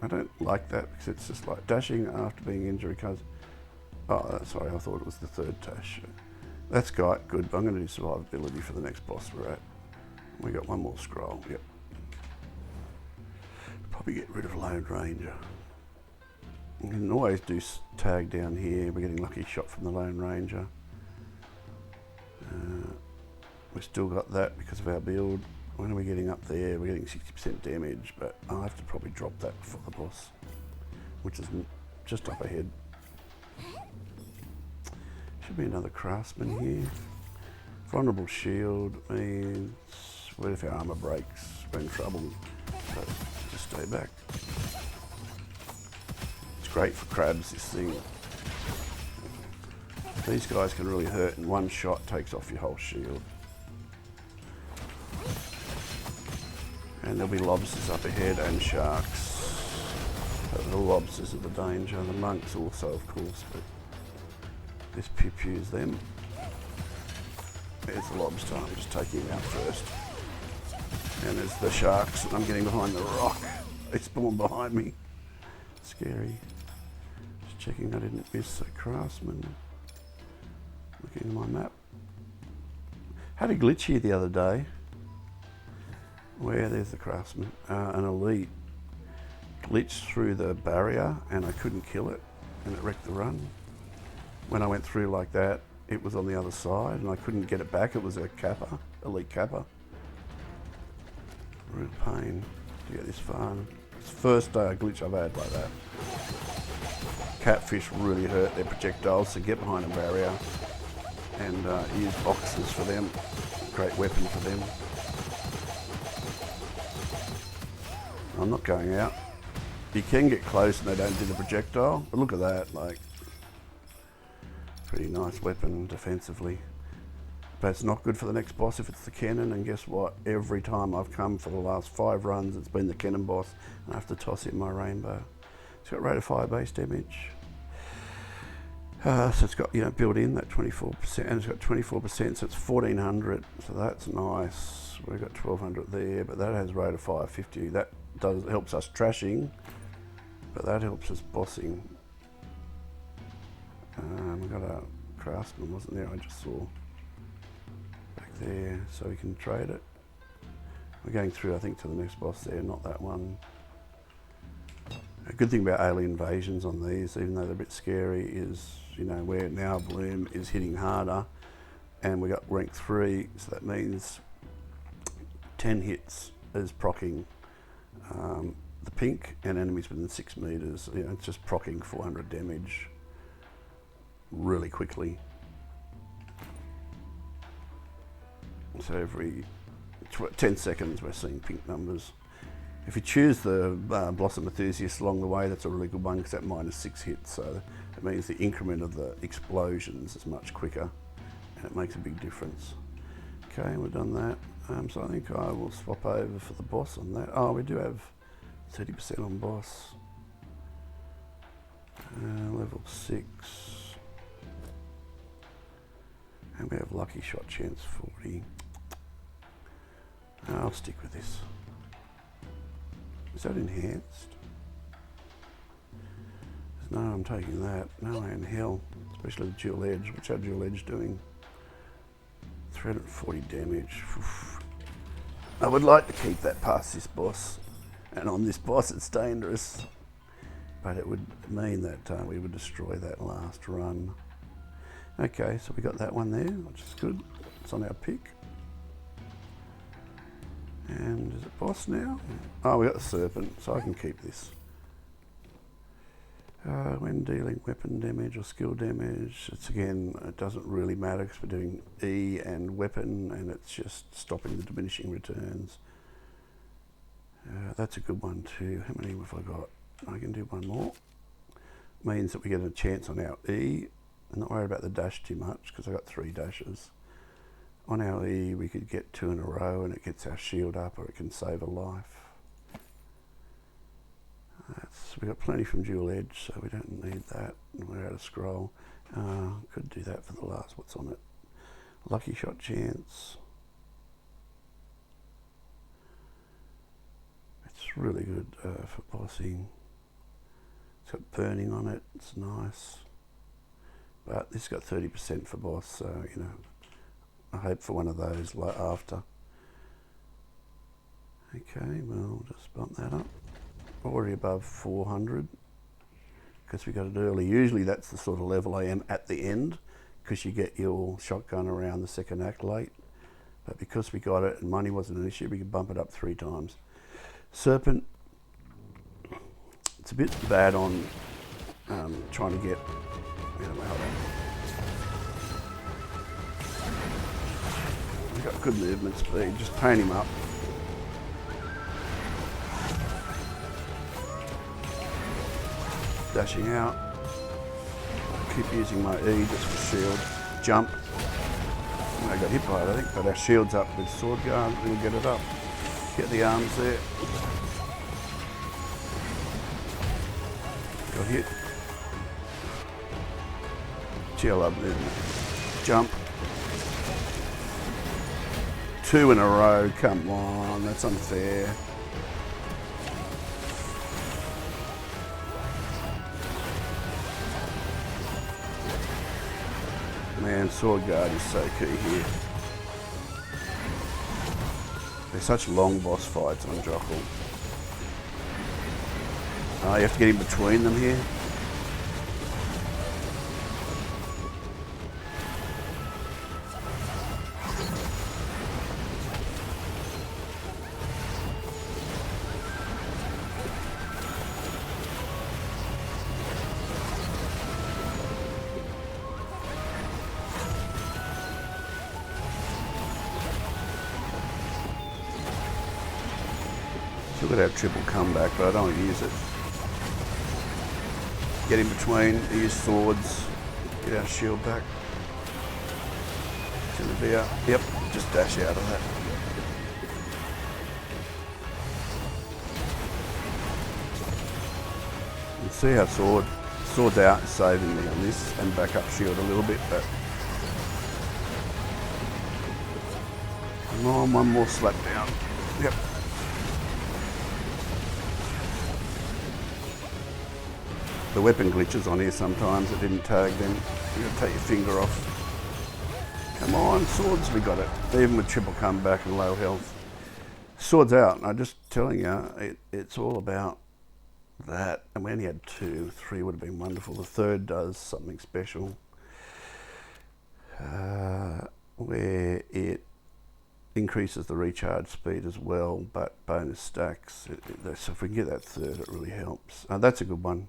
Speaker 1: I don't like that because it's just like dashing after being injured because... Oh, sorry, I thought it was the third dash. That's got good, but I'm going to do survivability for the next boss we're at. We got one more scroll, yep. Probably get rid of Lone Ranger. You can always do tag down here. We're getting lucky shot from the Lone Ranger. We've still got that because of our build. When are we getting up there? We're getting 60% damage, but I'll have to probably drop that before the boss, which is just up ahead. Should be another Craftsman here. Vulnerable shield means what if our armor breaks? We're in trouble, so just stay back. It's great for crabs, this thing. These guys can really hurt, and one shot takes off your whole shield. And there'll be lobsters up ahead and sharks. But the lobsters are the danger. The monks also, of course, but this pew-pews them. There's the lobster. I'm just taking him out first. And there's the sharks. I'm getting behind the rock. They spawn behind me. Scary. Just checking I didn't miss a Craftsman. Looking at my map. Had a glitch here the other day. Where there's the Craftsman. An elite glitched through the barrier and I couldn't kill it and it wrecked the run. When I went through like that, it was on the other side and I couldn't get it back. It was a kappa, elite kappa. Real pain to get this far. It's the first glitch I've had like that. Catfish really hurt their projectiles, so get behind a barrier and use boxes for them. Great weapon for them. I'm not going out. You can get close and they don't do the projectile, but look at that, like, pretty nice weapon defensively. But it's not good for the next boss if it's the cannon, and guess what? Every time I've come for the last 5 runs, it's been the cannon boss, and I have to toss in my rainbow. It's got rate of fire base damage. So it's got, you know, built in that 24%, and it's got 24%, so it's 1400, so that's nice. We've got 1200 there, but that has rate of fire 50. That helps us trashing, but that helps us bossing. We've got a Craftsman, wasn't there? I just saw back there, so we can trade it. We're going through, I think, to the next boss there, not that one. A good thing about alien invasions on these, even though they're a bit scary, is, you know, where now Bloom is hitting harder, and we got rank 3, so that means 10 hits is proccing the pink and enemies within 6 meters. You know, it's just proccing 400 damage really quickly. So every 10 seconds we're seeing pink numbers. If you choose the Blossom Enthusiast along the way, that's a really good one because that -6 hits, so it means the increment of the explosions is much quicker and it makes a big difference. Okay, we've done that. So I think I will swap over for the boss on that. Oh, we do have 30% on boss. Level 6. And we have lucky shot chance 40. I'll stick with this. Is that enhanced? No, I'm taking that. No way in hell. Especially the dual edge. What's our dual edge doing? 340 damage. Oof. I would like to keep that past this boss. And on this boss it's dangerous. But it would mean that we would destroy that last run. Okay, so we got that one there, which is good. It's on our pick. And is it boss now? Oh, we got the Serpent, so I can keep this. When dealing weapon damage or skill damage, it's again, it doesn't really matter because we're doing E and weapon and it's just stopping the diminishing returns. That's a good one too. How many have I got? I can do one more. Means that we get a chance on our E. I'm not worried about the dash too much because I got 3 dashes. On our E we could get 2 in a row and it gets our shield up or it can save a life. We got plenty from dual edge, so we don't need that. We're out of scroll. Could do that for the last. What's on it? Lucky shot chance. It's really good for bossing. It's got burning on it, it's nice. But this got 30% for boss, so you know, I hope for one of those after. Okay, well, just bump that up. Already above 400, because we got it early. Usually that's the sort of level I am at the end, because you get your shotgun around the second act late. But because we got it and money wasn't an issue, we could bump it up 3 times. Serpent, it's a bit bad on trying to get, hold on. He's got good movement speed, just paint him up. Dashing out. Keep using my E just for shield. Jump. I got hit by it, I think, but our shield's up with sword guard, we'll get it up. Get the arms there. Got hit. Gee, I love movement. Jump. 2 in a row, come on, that's unfair. Man, sword guard is so key here. They're such long boss fights on Jokul. You have to get in between them here. Still got to have triple comeback, but I don't want to use it. Get in between, use swords, get our shield back. It's going to be out. Yep, just dash out of that. You can see how sword's out, saving me on this, and back up shield a little bit, but come on, one more slap down. Yep. The weapon glitches on here sometimes, it didn't tag them. You gotta take your finger off. Come on, swords, we got it. Even with triple comeback and low health. Sword's out, and I'm just telling you, it's all about that. And we only had 2, 3 would have been wonderful. The third does something special. Where it increases the recharge speed as well, but bonus stacks. So if we can get that third, it really helps. That's a good one.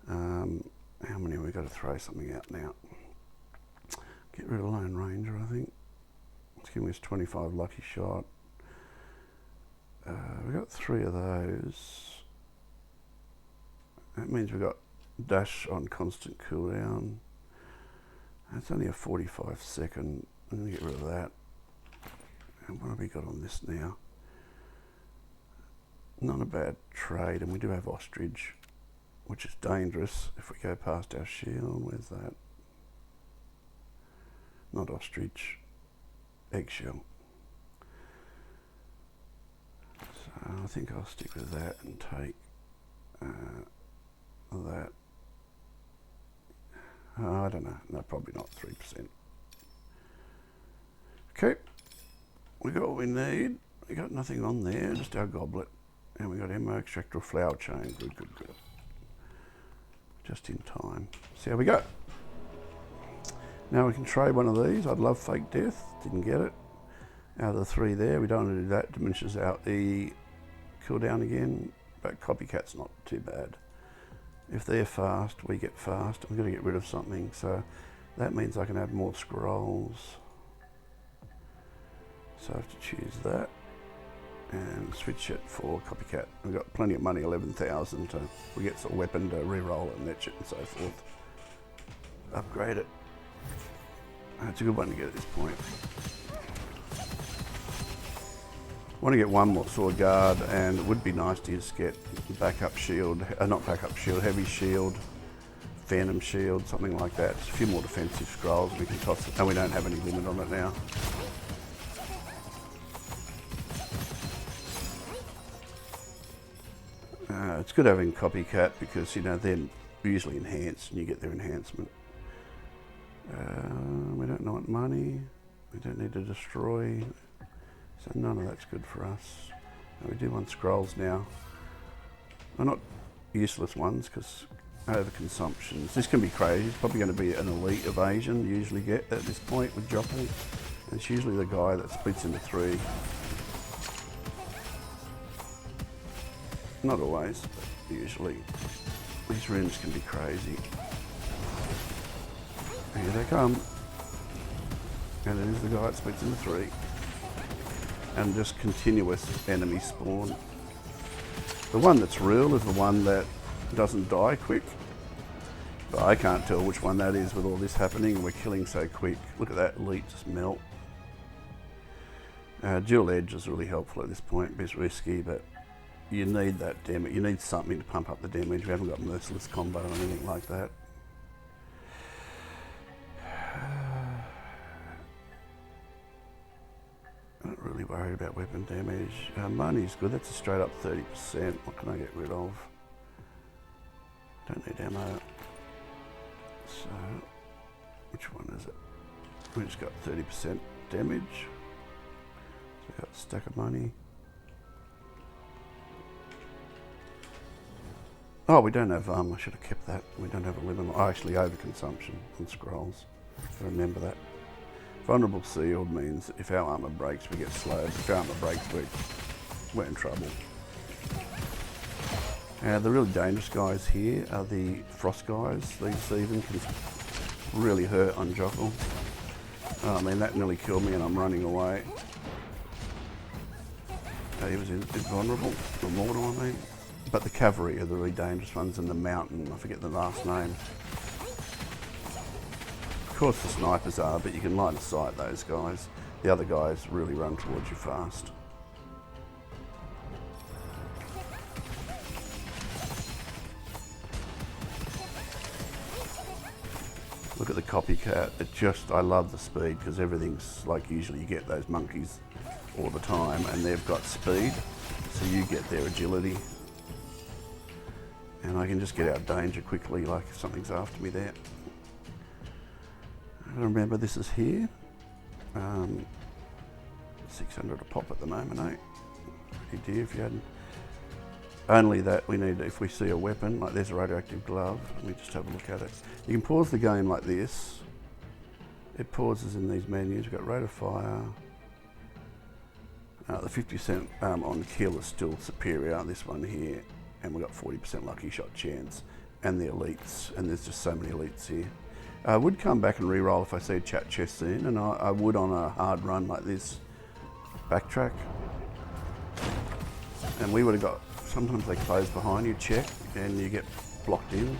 Speaker 1: How many have we got to throw something out now? Get rid of Lone Ranger, I think. It's giving us 25 lucky shot. We got 3 of those. That means we got dash on constant cooldown. That's only a 45 second. I'm going to get rid of that. And what have we got on this now? Not a bad trade, and we do have ostrich, which is dangerous if we go past our shield. Where's that? Not ostrich, eggshell. So I think I'll stick with that and take that. I don't know, no, probably not 3%. Okay, we got what we need. We got nothing on there, just our goblet. And we got ammo, extractor, flower chain. Good, good, good. Just in time. See how we go. Now we can trade one of these. I'd love fake death. Didn't get it. Out of the 3 there, we don't want to do that. Diminishes our E cooldown again. But copycat's not too bad. If they're fast, we get fast. I'm going to get rid of something. So that means I can have more scrolls. So I have to choose that. And switch it for copycat. We've got plenty of money, 11,000 to, we get a weapon to re-roll it and etch it and so forth. Upgrade it. That's a good one to get at this point. Want to get one more sword guard, and it would be nice to just get backup shield, not backup shield, heavy shield, phantom shield, something like that. Just a few more defensive scrolls we can toss it, and we don't have any limit on it now. It's good having copycat because, you know, they're usually enhanced and you get their enhancement. We don't want money. We don't need to destroy. So none of that's good for us. We do want scrolls now. Well, not useless ones because overconsumptions. This can be crazy. It's probably going to be an elite evasion you usually get at this point with Jokul. It's usually the guy that splits into 3. Not always, but usually. These runes can be crazy. Here they come. And it is the guy that splits into 3. And just continuous enemy spawn. The one that's real is the one that doesn't die quick. But I can't tell which one that is with all this happening and we're killing so quick. Look at that elite just melt. Dual edge is really helpful at this point. It's risky, but you need that damage. You need something to pump up the damage. We haven't got merciless combo or anything like that. Not really worried about weapon damage. Money's good. That's a straight up 30%. What can I get rid of? Don't need ammo. So, which one is it? We just got 30% damage. So we got a stack of money. Oh, we don't have, I should have kept that. We don't have a limit. Oh, actually, overconsumption on scrolls. I remember that. Vulnerable sealed means if our armor breaks, we get slowed. If our armor breaks, we're in trouble. The really dangerous guys here are the frost guys. These even can really hurt on Jokul. I mean, that nearly killed me and I'm running away. He was invulnerable, immortal, I mean. But the cavalry are the really dangerous ones in the mountain. I forget the last name. Of course the snipers are, but you can line of sight those guys. The other guys really run towards you fast. Look at the copycat. I love the speed because everything's like usually you get those monkeys all the time and they've got speed, so you get their agility. And I can just get out of danger quickly, like if something's after me there. Remember, this is here. 600 a pop at the moment, eh? Pretty dear if you hadn't. Only that we need, if we see a weapon, like there's a radioactive glove, let me just have a look at it. You can pause the game like this. It pauses in these menus. We've got rate of fire. The 50% on kill is still superior, this one here. And we've got 40% lucky shot chance. And the elites, and there's just so many elites here. I would come back and re-roll if I see a chat chest soon, and I would on a hard run like this, backtrack. And we would have got, sometimes they close behind you, check, and you get blocked in.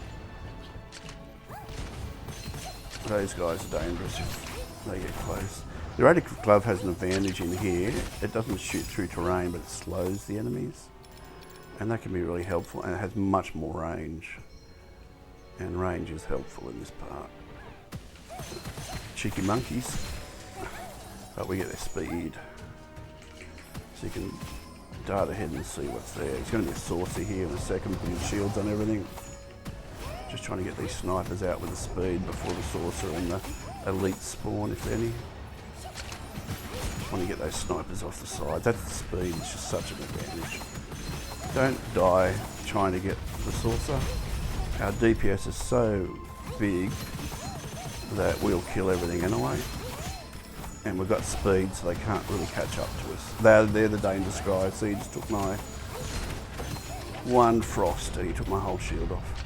Speaker 1: Those guys are dangerous if they get close. The radioactive glove has an advantage in here. It doesn't shoot through terrain, but it slows the enemies. And that can be really helpful, and it has much more range. And range is helpful in this part. Cheeky monkeys, but we get their speed. So you can dart ahead and see what's there. There's going to be a saucer here in a second, putting shields on everything. Just trying to get these snipers out with the speed before the saucer and the elite spawn, if any. Just want to get those snipers off the side. That's the speed, it's just such an advantage. Don't die trying to get the saucer. Our DPS is so big that we'll kill everything anyway. And we've got speed, so they can't really catch up to us. They're the dangerous guys. So he just took my one frost and he took my whole shield off.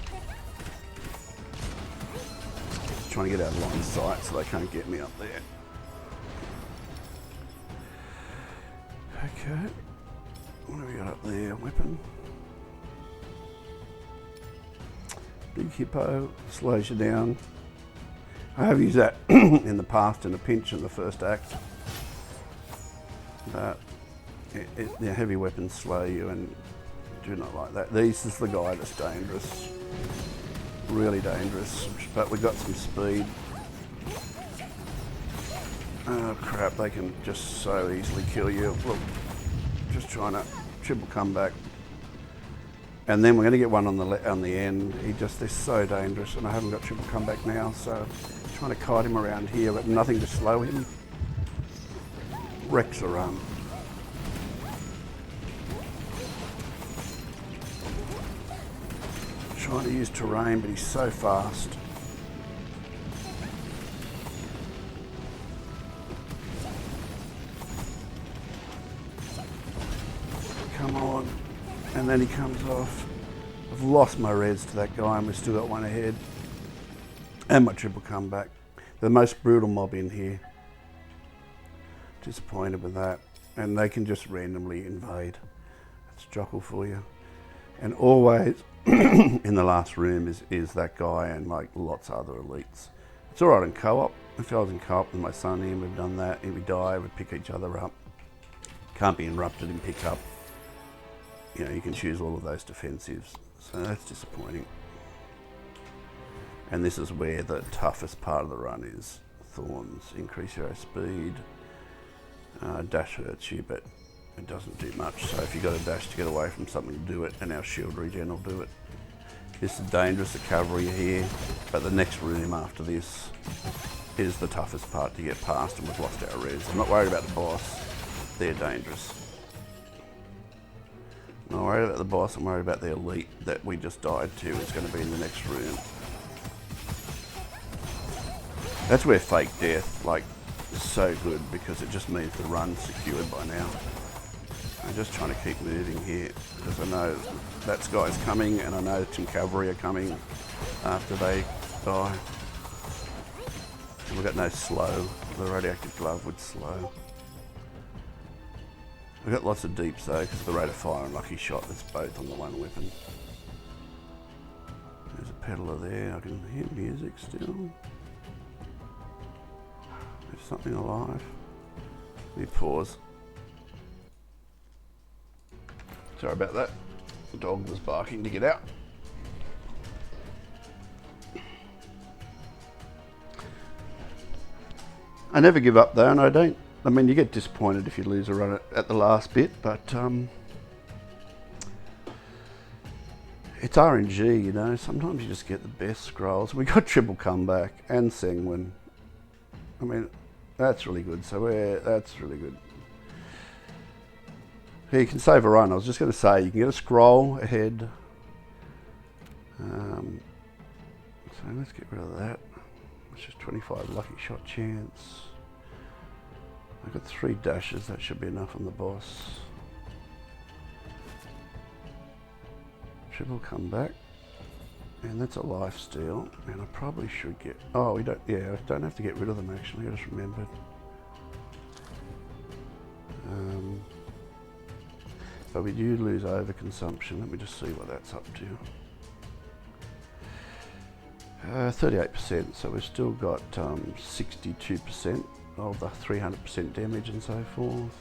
Speaker 1: Just trying to get out of line of sight so they can't get me up there. Okay. What have we got up there? Weapon. Big hippo, slows you down. I have used that in the past in a pinch in the first act. But the heavy weapons slow you and do not like that. This is the guy that's dangerous. Really dangerous. But we've got some speed. Oh crap, they can just so easily kill you. Look, just trying to triple comeback. And then we're going to get one on the end. They're so dangerous, and I haven't got triple comeback now, so I'm trying to kite him around here, but nothing to slow him. Wrecks a run. Trying to use terrain, but he's so fast. Come on. And then he comes off. I've lost my res to that guy, and we've still got one ahead. And my triple comeback. The most brutal mob in here. Disappointed with that. And they can just randomly invade. That's Jokul for you. And always in the last room is that guy and like lots of other elites. It's alright in co-op. If I was in co-op with my son here, we've done that. If we die, we'd pick each other up. Can't be interrupted in pick up. You know, you can choose all of those defensives, so that's disappointing. And this is where the toughest part of the run is. Thorns increase your speed, dash hurts you, but it doesn't do much. So if you've got a dash to get away from something, do it, and our shield regen will do it. This is dangerous, the cavalry here, but the next room after this is the toughest part to get past, and we've lost our res. I'm not worried about the boss, they're dangerous. I'm not worried about the boss, I'm worried about the elite that we just died to. It's going to be in the next room. That's where fake death, like, is so good, because it just means the run's secured by now. I'm just trying to keep moving here, because I know that guy's coming, and I know some cavalry are coming after they die. And we've got no slow. The radioactive glove would slow. We've got lots of deeps though, because the rate of fire and lucky shot, that's both on the one weapon. There's a peddler there, I can hear music still. There's something alive. Let me pause. Sorry about that. The dog was barking to get out. I never give up though, and I don't. I mean, you get disappointed if you lose a run at the last bit, but it's RNG, you know. Sometimes you just get the best scrolls. We got triple comeback and Sanguine. I mean, that's really good. So that's really good. Here, you can save a run. I was just going to say, you can get a scroll ahead. So let's get rid of that. It's just 25 lucky shot chance. I've got 3 dashes, that should be enough on the boss. Triple comeback. And that's a life steal. And I probably should get... Oh, we don't... Yeah, I don't have to get rid of them actually, I just remembered. But we do lose overconsumption. Let me just see what that's up to. 38%, so we've still got 62% of the 300% damage and so forth.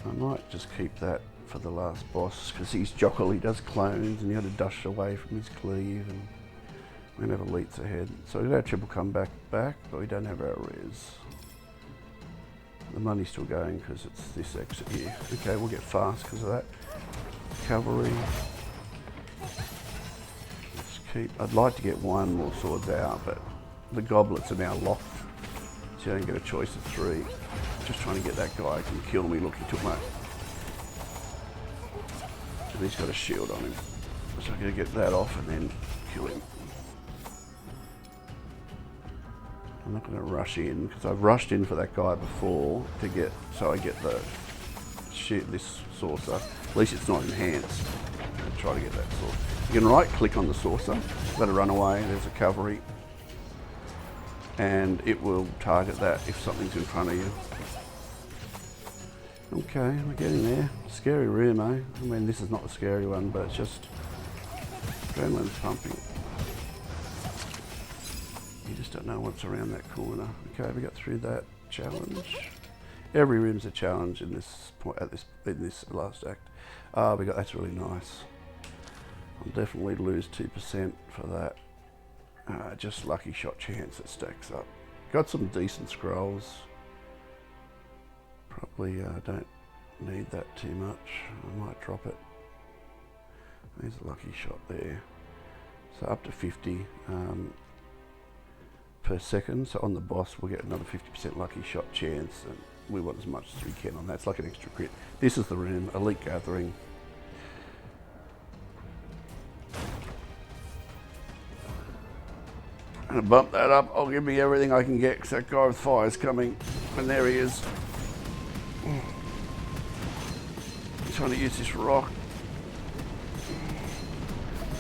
Speaker 1: I might just keep that for the last boss, because he's Jokul, he does clones, and you got to dash away from his cleave, and we're going to have elites ahead. So we've got our triple comeback back, but we don't have our res. The money's still going because it's this exit here. Okay, we'll get fast because of that. Cavalry. Let's keep. I'd like to get 1 more swords out, but the goblets are now locked, so you don't get a choice of 3. Just trying to get that guy who can kill me. Look, he took my... And he's got a shield on him. So I'm going to get that off and then kill him. I'm not going to rush in, because I've rushed in for that guy before to get... So I get the... this saucer. At least it's not enhanced. I'll try to get that saucer. You can right click on the saucer, let it run away, there's a cavalry. And it will target that if something's in front of you. Okay, we're getting there. Scary room, eh? I mean, this is not a scary one, but it's just adrenaline's pumping. You just don't know what's around that corner. Okay, we got through that challenge. Every room's a challenge in this point, in this last act. We got that's really nice. I'll definitely lose 2% for that. Just lucky shot chance that stacks up. Got some decent scrolls. Probably don't need that too much. I might drop it. There's a lucky shot there. So up to 50 per second. So on the boss we'll get another 50% lucky shot chance, and we want as much as we can on that. It's like an extra crit. This is the room, Elite Gathering. I'm gonna bump that up. I'll give me everything I can get because that guy with fire is coming. And there he is. I'm trying to use this rock.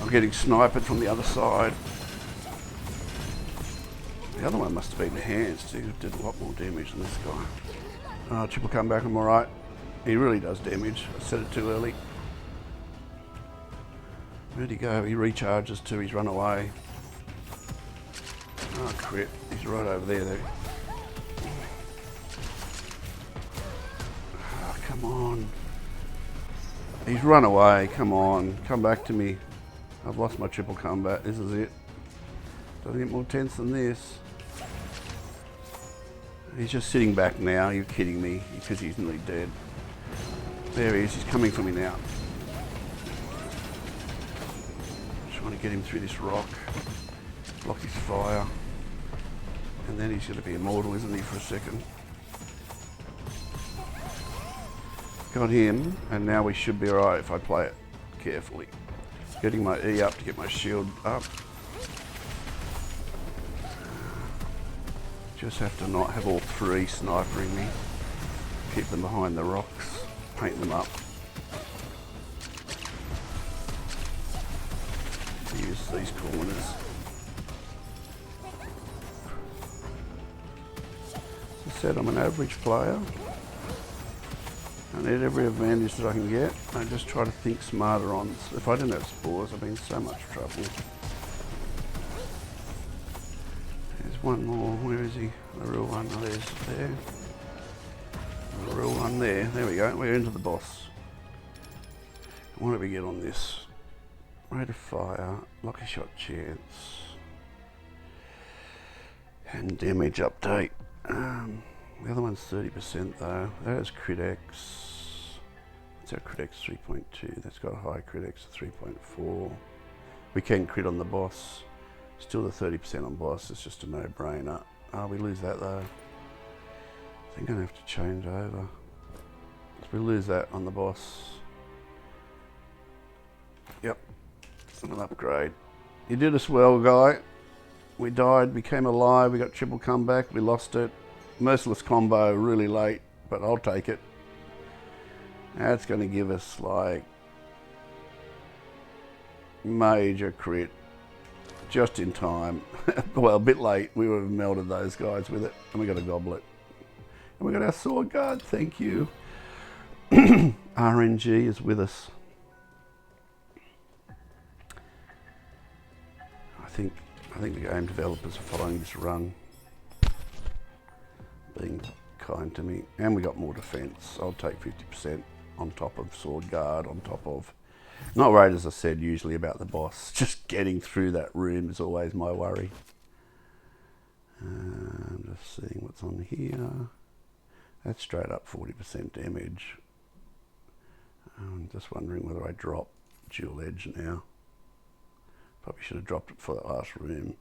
Speaker 1: I'm getting sniped from the other side. The other one must have been enhanced. He did a lot more damage than this guy. Oh, triple comeback, I'm alright. He really does damage. I said it too early. Where'd he go? He recharges too. He's run away. Oh, crit. He's right over there. Oh, come on. He's run away. Come on. Come back to me. I've lost my triple combat. This is it. Doesn't get more tense than this. He's just sitting back now. You're kidding me, because he's nearly dead. There he is. He's coming for me now. Trying to get him through this rock. Block his fire. And then he's going to be immortal, isn't he, for a second? Got him, and now we should be alright if I play it carefully. Getting my E up to get my shield up. Just have to not have all three snipering me. Keep them behind the rocks. Paint them up. Use these corners. As I said, I'm an average player. I need every advantage that I can get. I just try to think smarter on. If I didn't have spores, I'd be in so much trouble. There's one more. Where is he? The real one. Oh, there's there. The real one there. There we go. We're into the boss. What do we get on this? Rate of fire, lucky shot chance, and damage update. The other one's 30% though. That has crit X. What's our crit X? 3.2. That's got a high crit X of 3.4. We can crit on the boss. Still the 30% on boss. It's just a no-brainer. We lose that though. I think I'm gonna have to change over. If we lose that on the boss. Yep. An upgrade. You did us well, guy. We died, became alive, we got triple comeback, we lost it. Merciless combo really late, but I'll take it. That's going to give us like major crit just in time. Well, a bit late. We would have melted those guys with it, and we got a goblet. And we got our sword guard. Thank you. RNG is with us. I think the game developers are following this run, being kind to me, and we got more defense. I'll take 50% on top of sword guard, on top of, not worried as I said usually about the boss, just getting through that room is always my worry. I'm just seeing what's on here. That's straight up 40% damage. I'm just wondering whether I drop dual edge now. Probably should have dropped it for that last room.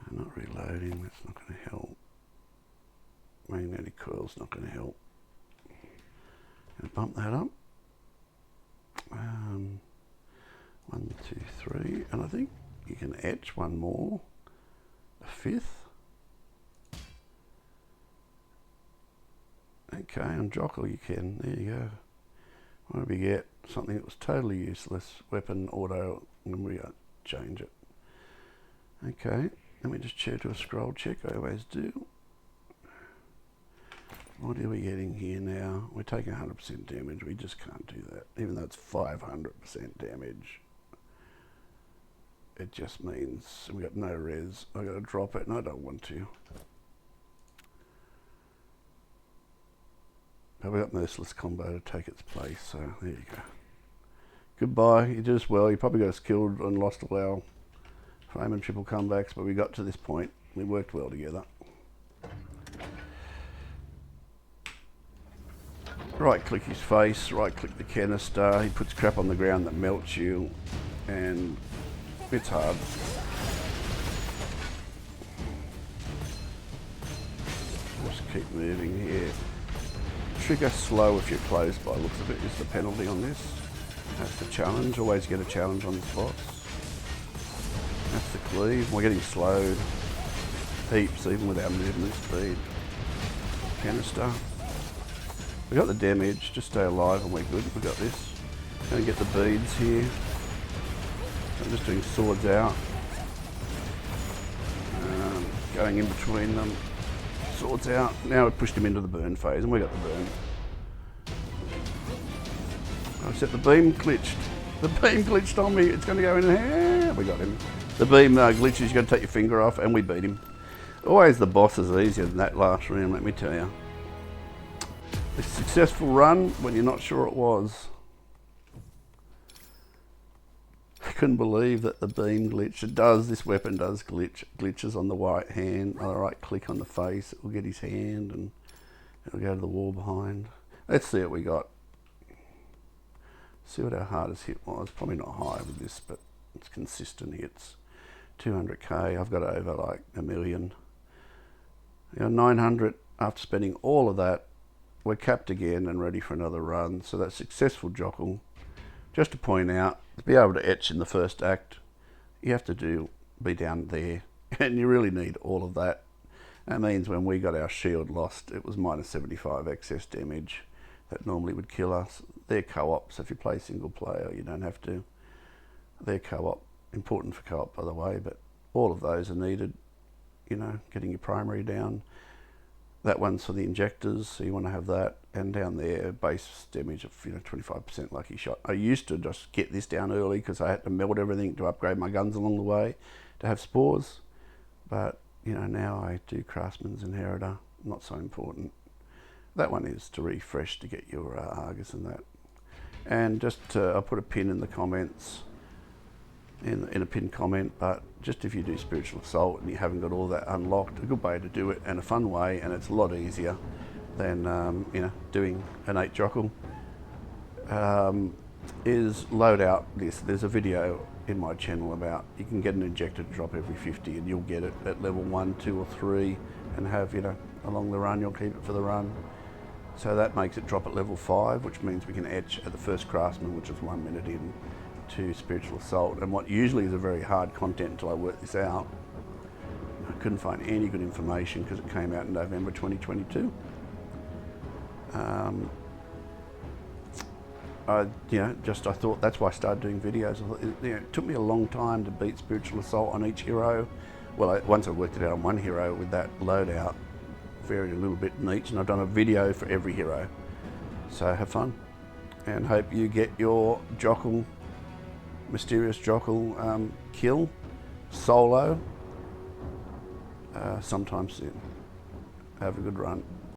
Speaker 1: I'm not reloading, that's not going to help. Magnetic coil's not going to help. Going to bump that up. 1, 2, 3, and I think you can etch one more. A 5th. Okay, on Jokul you can. There you go. What did we get? Something that was totally useless. Weapon, auto, and we change it. Okay, let me just check to a scroll check, I always do. What are we getting here now? We're taking 100% damage, we just can't do that. Even though it's 500% damage. It just means we got no res. I gotta drop it and I don't want to. But we got Merciless combo to take its place, so there you go. Goodbye, you did us well. You probably got us killed and lost all our frame and triple comebacks, but we got to this point. We worked well together. right click his face, right click the canister, he puts crap on the ground that melts you, and it's hard. Just keep moving here. Trigger slow if you're close by looks of it is the penalty on this. That's the challenge, always get a challenge on this boss. That's the cleave, we're getting slowed heaps even with our movement speed. Canister. We got the damage, just stay alive and we're good. We got this. Gonna get the beads here. I'm just doing swords out. Going in between them. Swords out. Now we've pushed him into the burn phase and we got the burn. Except the beam glitched. The beam glitched on me. It's gonna go in here. We got him. The beam glitches, you gotta take your finger off and we beat him. Always the boss is easier than that last room, let me tell you. A successful run when you're not sure it was. I couldn't believe that the beam glitched. It does, this weapon does glitches on the right hand, on the right click on the face. It will get his hand and it'll go to the wall behind. Let's see what we got. See what our hardest hit was. Probably not high with this, but it's consistent hits. 200k, I've got over like 1 million. 900 after spending all of that. We're capped again and ready for another run. So that's successful Jokul. Just to point out, to be able to etch in the first act, you have to be down there. And you really need all of that. That means when we got our shield lost, it was minus 75 excess damage. That normally would kill us. They're co-op, so if you play single player, you don't have to. They're co-op. Important for co-op, by the way, but all of those are needed. You know, getting your primary down. That one's for the injectors, so you want to have that. And down there, base damage of 25% lucky shot. I used to just get this down early because I had to melt everything to upgrade my guns along the way to have spores. But now I do Craftsman's Inheritor. Not so important. That one is to refresh to get your Argus and that. And just I'll put a pin in the comments. In a pinned comment, but just if you do Spiritual Assault and you haven't got all that unlocked, a good way to do it and a fun way, and it's a lot easier than doing an 8 Jokul, is load out this. There's a video in my channel about you can get an injector to drop every 50 and you'll get it at level 1, 2 or 3 and have along the run, you'll keep it for the run. So that makes it drop at level 5, which means we can etch at the first Craftsman, which is 1 minute in, to Spiritual Assault, and what usually is a very hard content until I work this out. I couldn't find any good information because it came out in November 2022. I thought that's why I started doing videos. I thought, it took me a long time to beat Spiritual Assault on each hero. Well, once I worked it out on one hero with that loadout, varied a little bit in each, and I've done a video for every hero. So have fun, and hope you get your Jokul, mysterious Jokul kill solo sometime soon. Have a good run.